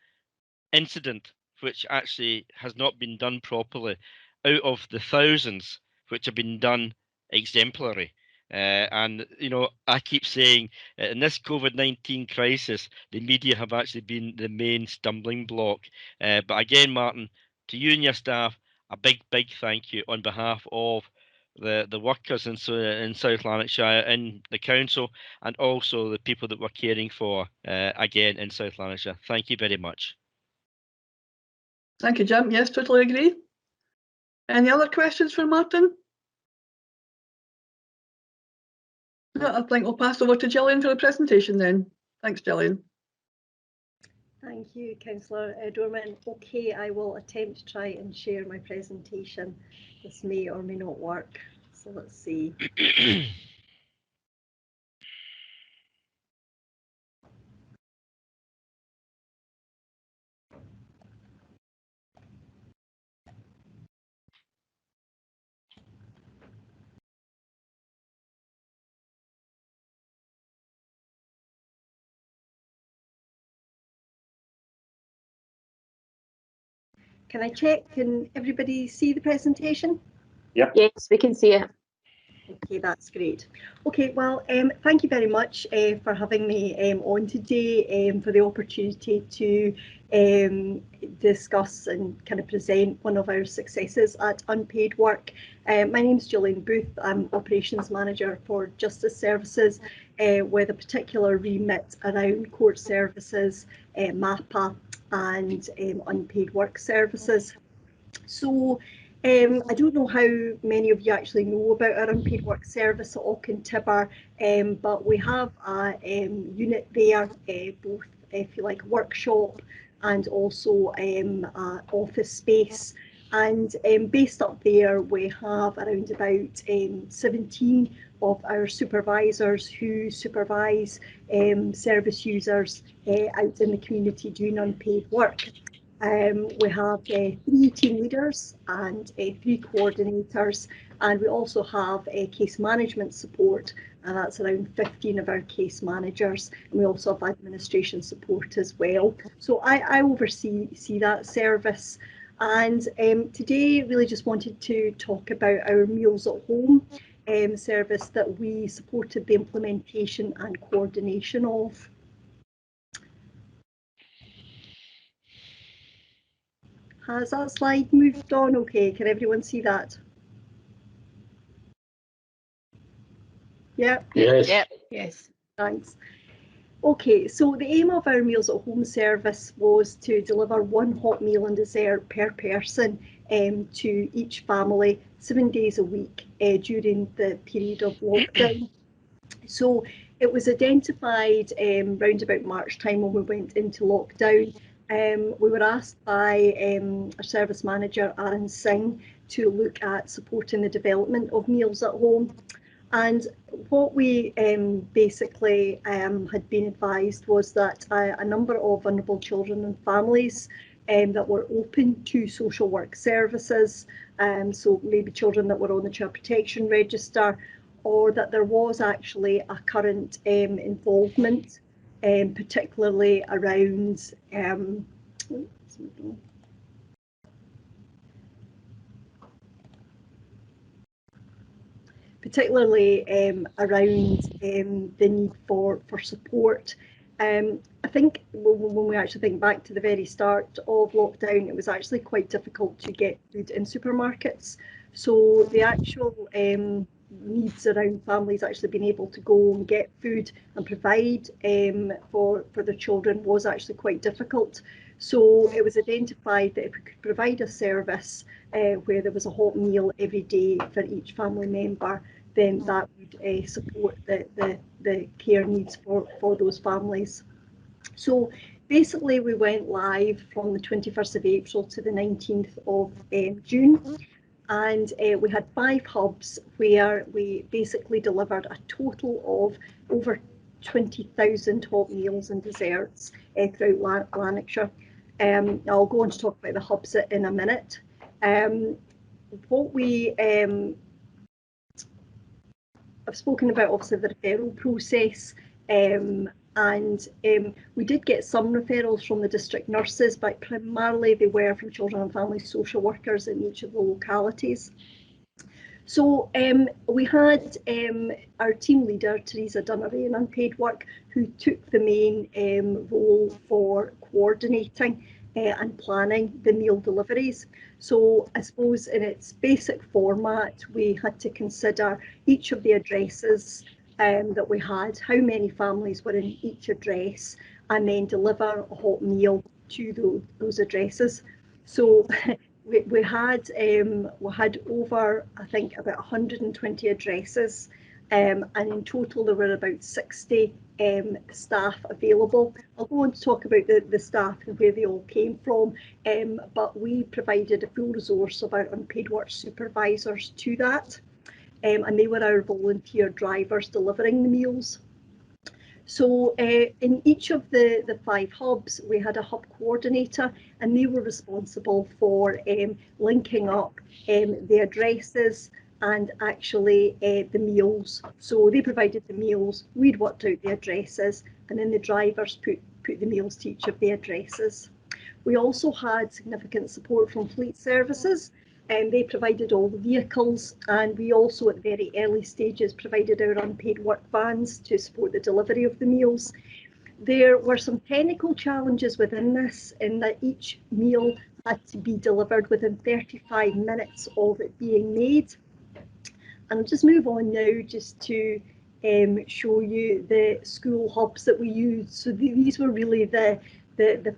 incident which actually has not been done properly out of the thousands which have been done exemplary. And you know, I keep saying in this COVID-19 crisis, the media have actually been the main stumbling block. But again, Martin, to you and your staff, a big thank you on behalf of the workers in South Lanarkshire, in the council, and also the people that we're caring for again in South Lanarkshire. Thank you very much.
Thank you, Jim. Yes, totally agree. Any other questions for Martin? No, I think we'll pass over to Gillian for the presentation then. Thanks, Gillian.
Thank you, Councillor Dorman. Okay, I will attempt to try and share my presentation. This may or may not work, so let's see. Can I check? Can everybody see the presentation?
Yeah. Yes, we can see it.
Okay, that's great. Okay, well, thank you very much for having me on today, for the opportunity to discuss and kind of present one of our successes at Unpaid Work. My name is Julian Booth. I'm Operations Manager for Justice Services with a particular remit around court services, MAPA and unpaid work services. So I don't know how many of you actually know about our unpaid work service at Auckland-Tibber, but we have a unit there, both, if you like, workshop and also office space. And based up there, we have around about 17 of our supervisors who supervise service users out in the community doing unpaid work. We have 3 team leaders and 3 coordinators, and we also have case management support, and that's around 15 of our case managers, and we also have administration support as well. So I oversee that service, and today really just wanted to talk about our Meals at Home service that we supported the implementation and coordination of. Has that slide moved on okay? Can everyone see that? Yeah?
Yes.
Yep. Yes, thanks. Okay, so the aim of our Meals at Home service was to deliver 1 hot meal and dessert per person to each family 7 days a week during the period of lockdown. So it was identified round about March time when we went into lockdown. We were asked by our service manager, Aaron Singh, to look at supporting the development of meals at home. And what we basically had been advised was that a number of vulnerable children and families that were open to social work services, so maybe children that were on the Child Protection Register, or that there was actually a current involvement, particularly around around the need for support. I think when we actually think back to the very start of lockdown, it was actually quite difficult to get food in supermarkets. So the actual needs around families actually being able to go and get food and provide for their children was actually quite difficult. So it was identified that if we could provide a service where there was a hot meal every day for each family member, then that would support the care needs for those families. So basically we went live from the 21st of April to the 19th of June, and we had 5 hubs where we basically delivered a total of over 20,000 hot meals and desserts throughout Lanarkshire. I'll go on to talk about the hubs in a minute. What we I've spoken about obviously the referral process, and we did get some referrals from the district nurses, but primarily they were from children and family social workers in each of the localities. So we had our team leader, Teresa Dunnery, in unpaid work, who took the main role for coordinating and planning the meal deliveries. So I suppose in its basic format, we had to consider each of the addresses that we had, how many families were in each address, and then deliver a hot meal to those addresses. So we had over, I think, about 120 addresses, and in total there were about 60 staff available. I'll go on to talk about the staff and where they all came from, but we provided a full resource of our unpaid work supervisors to that, and they were our volunteer drivers delivering the meals. So in each of the 5 hubs, we had a hub coordinator, and they were responsible for linking up the addresses and actually the meals. So they provided the meals, we'd worked out the addresses, and then the drivers put the meals to each of the addresses. We also had significant support from fleet services, and they provided all the vehicles, and we also at very early stages provided our unpaid work vans to support the delivery of the meals. There were some technical challenges within this, in that each meal had to be delivered within 35 minutes of it being made. And I'll just move on now just to show you the school hubs that we used. So these were really the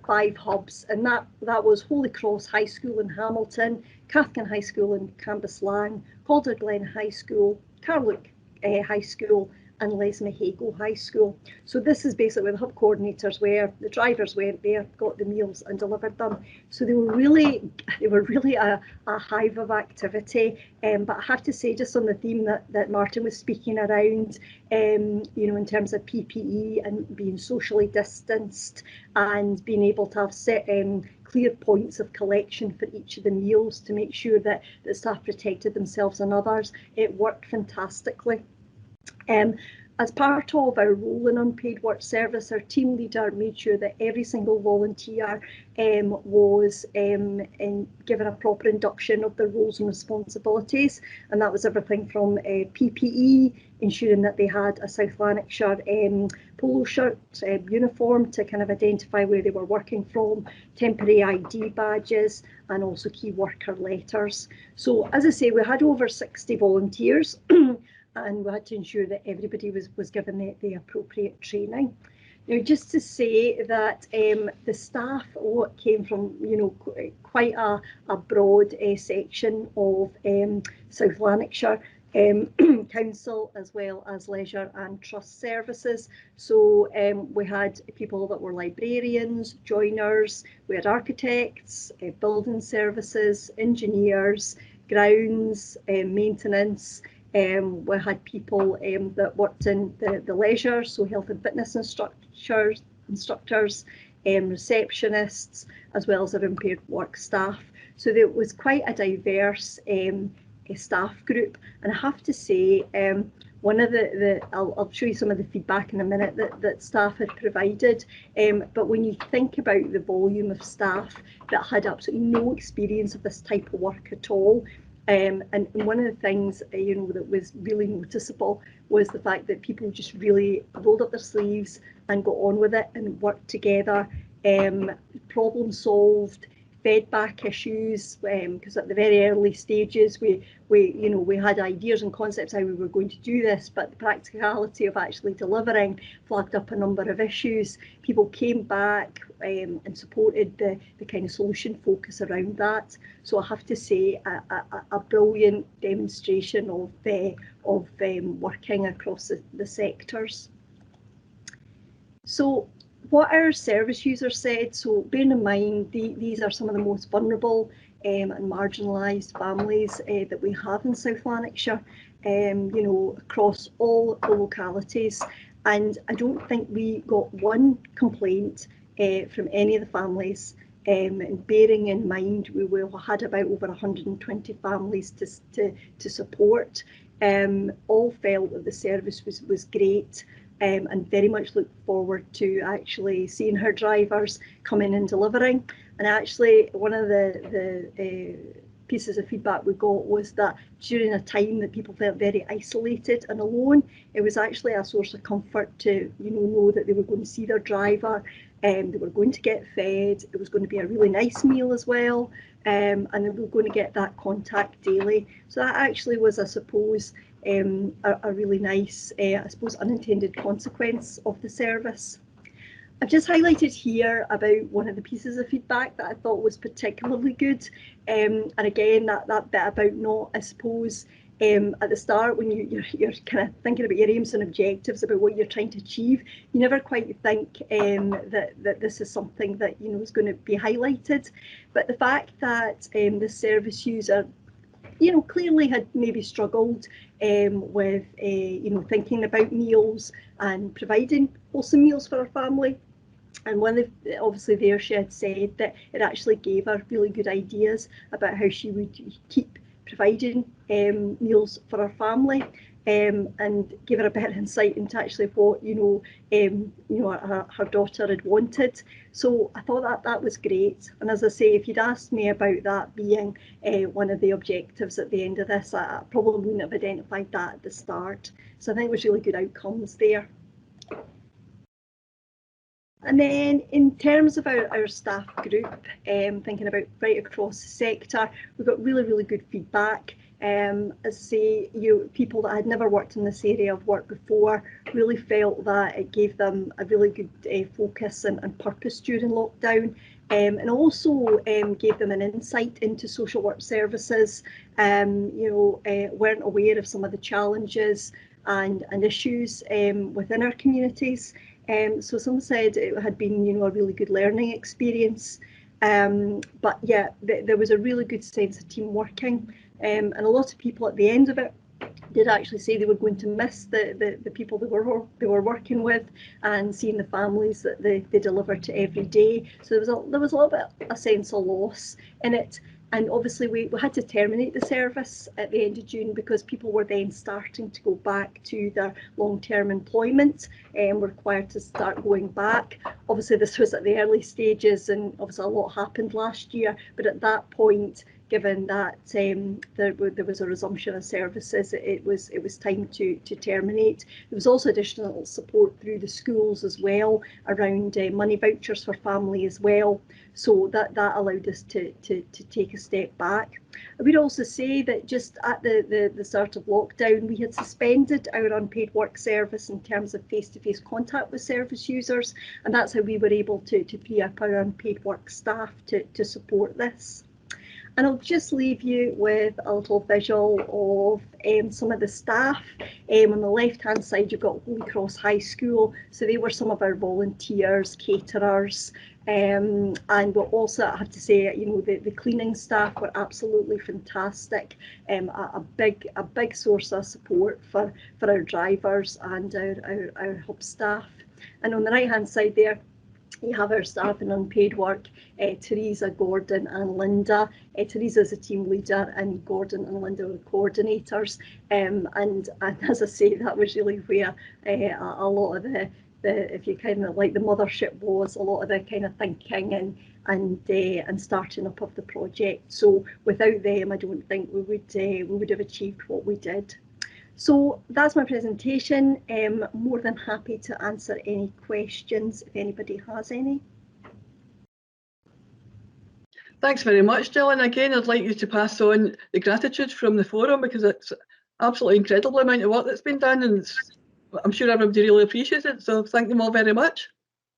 5 hubs, and that was Holy Cross High School in Hamilton, Cathkin High School in Cambuslang, Calderglen High School, Carluke High School, and Lesmahago High School. So this is basically where the hub coordinators were, the drivers went there, got the meals and delivered them. So they were really a hive of activity. But I have to say, just on the theme that Martin was speaking around, you know, in terms of PPE and being socially distanced and being able to have set clear points of collection for each of the meals to make sure that the staff protected themselves and others, it worked fantastically. As part of our role in unpaid work service, our team leader made sure that every single volunteer was given a proper induction of their roles and responsibilities, and that was everything from PPE, ensuring that they had a South Lanarkshire polo shirt uniform to kind of identify where they were working from, temporary ID badges, and also key worker letters. So as I say, we had over 60 volunteers and we had to ensure that everybody was given the appropriate training. Now, just to say that the staff came from, you know, quite a broad section of South Lanarkshire Council, as well as leisure and trust services. So we had people that were librarians, joiners, we had architects, building services, engineers, grounds, maintenance. We had people that worked in the leisure, so health and fitness instructors, receptionists, as well as our impaired work staff. So there was quite a diverse staff group. And I have to say, one of I'll show you some of the feedback in a minute that staff had provided, but when you think about the volume of staff that had absolutely no experience of this type of work at all, and one of the things that was really noticeable was the fact that people just really rolled up their sleeves and got on with it and worked together, problem solved, fed back issues, because at the very early stages we had ideas and concepts how we were going to do this, but the practicality of actually delivering flagged up a number of issues. People came back and supported the kind of solution focus around that. So I have to say a brilliant demonstration of working across the sectors. So what our service users said, so bearing in mind these are some of the most vulnerable and marginalised families that we have in South Lanarkshire, across all the localities, and I don't think we got one complaint from any of the families. And bearing in mind we had about over 120 families to support, all felt that the service was great. And very much look forward to actually seeing her drivers come in and delivering. And actually, one of the pieces of feedback we got was that during a time that people felt very isolated and alone, it was actually a source of comfort to know that they were going to see their driver, they were going to get fed, it was going to be a really nice meal as well, and they were going to get that contact daily. So that actually was, I suppose, a really nice, I suppose, unintended consequence of the service. I've just highlighted here about one of the pieces of feedback that I thought was particularly good, and again that bit about not, I suppose, at the start when you're kind of thinking about your aims and objectives, about what you're trying to achieve, you never quite think that this is something that is going to be highlighted. But the fact that the service user clearly had maybe struggled with thinking about meals and providing wholesome meals for her family. And obviously there she had said that it actually gave her really good ideas about how she would keep providing meals for her family, and give her a better insight into actually what her daughter had wanted. So I thought that was great. And as I say, if you'd asked me about that being one of the objectives at the end of this, I probably wouldn't have identified that at the start. So I think it was really good outcomes there. And then in terms of our staff group, thinking about right across the sector, we've got really good feedback. As I say, people that had never worked in this area of work before really felt that it gave them a really good focus and purpose during lockdown, and also gave them an insight into social work services. Weren't aware of some of the challenges and issues within our communities. So some said it had been, a really good learning experience. But yeah, there was a really good sense of team working, and a lot of people at the end of it did actually say they were going to miss the people they were working with and seeing the families that they delivered to every day. So there was a little bit a sense of loss in it. And obviously we had to terminate the service at the end of June because people were then starting to go back to their long-term employment and were required to start going back. Obviously this was at the early stages, and obviously a lot happened last year, but at that point, given that there was a resumption of services, it was time to terminate. There was also additional support through the schools as well around money vouchers for family as well. So that allowed us to take a step back. I would also say that just at the start of lockdown, we had suspended our unpaid work service in terms of face-to-face contact with service users, and that's how we were able to free up our unpaid work staff to support this. And I'll just leave you with a little visual of some of the staff. On the left-hand side, you've got Holy Cross High School. So they were some of our volunteers, caterers. And we'll also, I have to say, you know, the cleaning staff were absolutely fantastic. A big source of support for our drivers and our hub staff. And on the right-hand side there, you have our staff in unpaid work, Teresa, Gordon and Linda. Teresa is a team leader and Gordon and Linda are the coordinators. And as I say, that was really where a lot of the if you kind of like the mothership was, a lot of the kind of thinking and starting up of the project. So without them, I don't think we would have achieved what we did. So that's my presentation. More than happy to answer any questions if anybody has any.
Thanks very much, Jill. And again, I'd like you to pass on the gratitude from the forum, because it's absolutely incredible amount of work that's been done, and I'm sure everybody really appreciates it. So thank them all very much.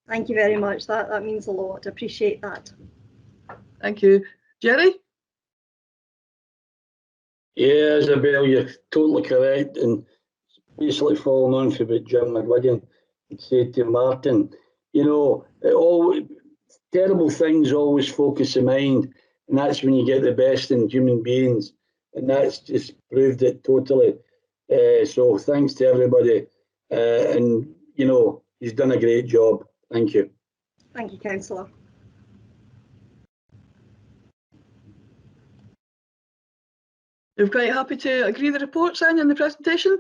Thank you very much. That means a lot. I appreciate that.
Thank you. Jerry?
Yeah, Isabel, you're totally correct, and basically following on from what Jim McGuigan said to Martin, you know, terrible things always focus the mind, and that's when you get the best in human beings, and that's just proved it totally. So thanks to everybody, and you know, he's done a great job. Thank you.
Thank you, Councillor.
You're quite happy to agree the reports then in the presentation?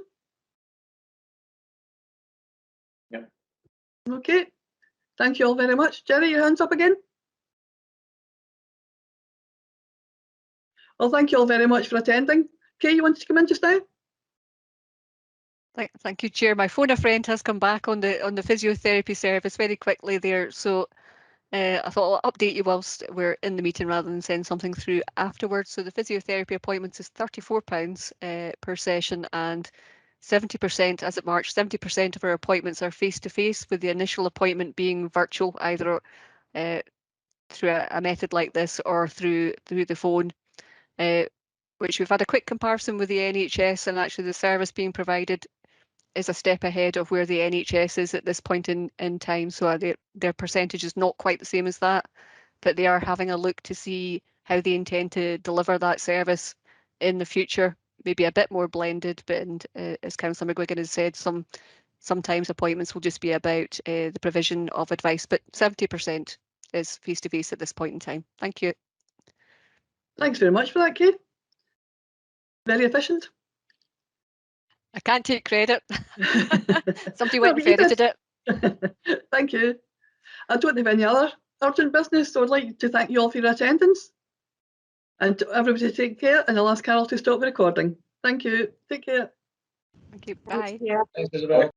Yep.
Okay. Thank you all very much. Jerry, your hand's up again. Well, thank you all very much for attending. Kay, you wanted to come in just now?
Thank you, Chair. My phone a friend has come back on the physiotherapy service very quickly there, so I thought I'll update you whilst we're in the meeting rather than send something through afterwards. So the physiotherapy appointments is £34 per session, and 70%, as of March, 70% of our appointments are face-to-face, with the initial appointment being virtual, either through a method like this or through the phone, which we've had a quick comparison with the NHS, and actually the service being provided is a step ahead of where the NHS is at this point in time. So their percentage is not quite the same as that, but they are having a look to see how they intend to deliver that service in the future, maybe a bit more blended, but as Councillor McGuigan has said, sometimes appointments will just be about the provision of advice, but 70% is face-to-face at this point in time. Thank you.
Thanks very much for that, Kate. Very efficient.
I can't take credit. Somebody went and ferreted it.
Thank you. I don't have any other urgent business, so I'd like to thank you all for your attendance. And to everybody take care, and I'll ask Carol to stop the recording. Thank you. Take care.
Thank you. Bye.
Yeah.
Thanks, Isabel.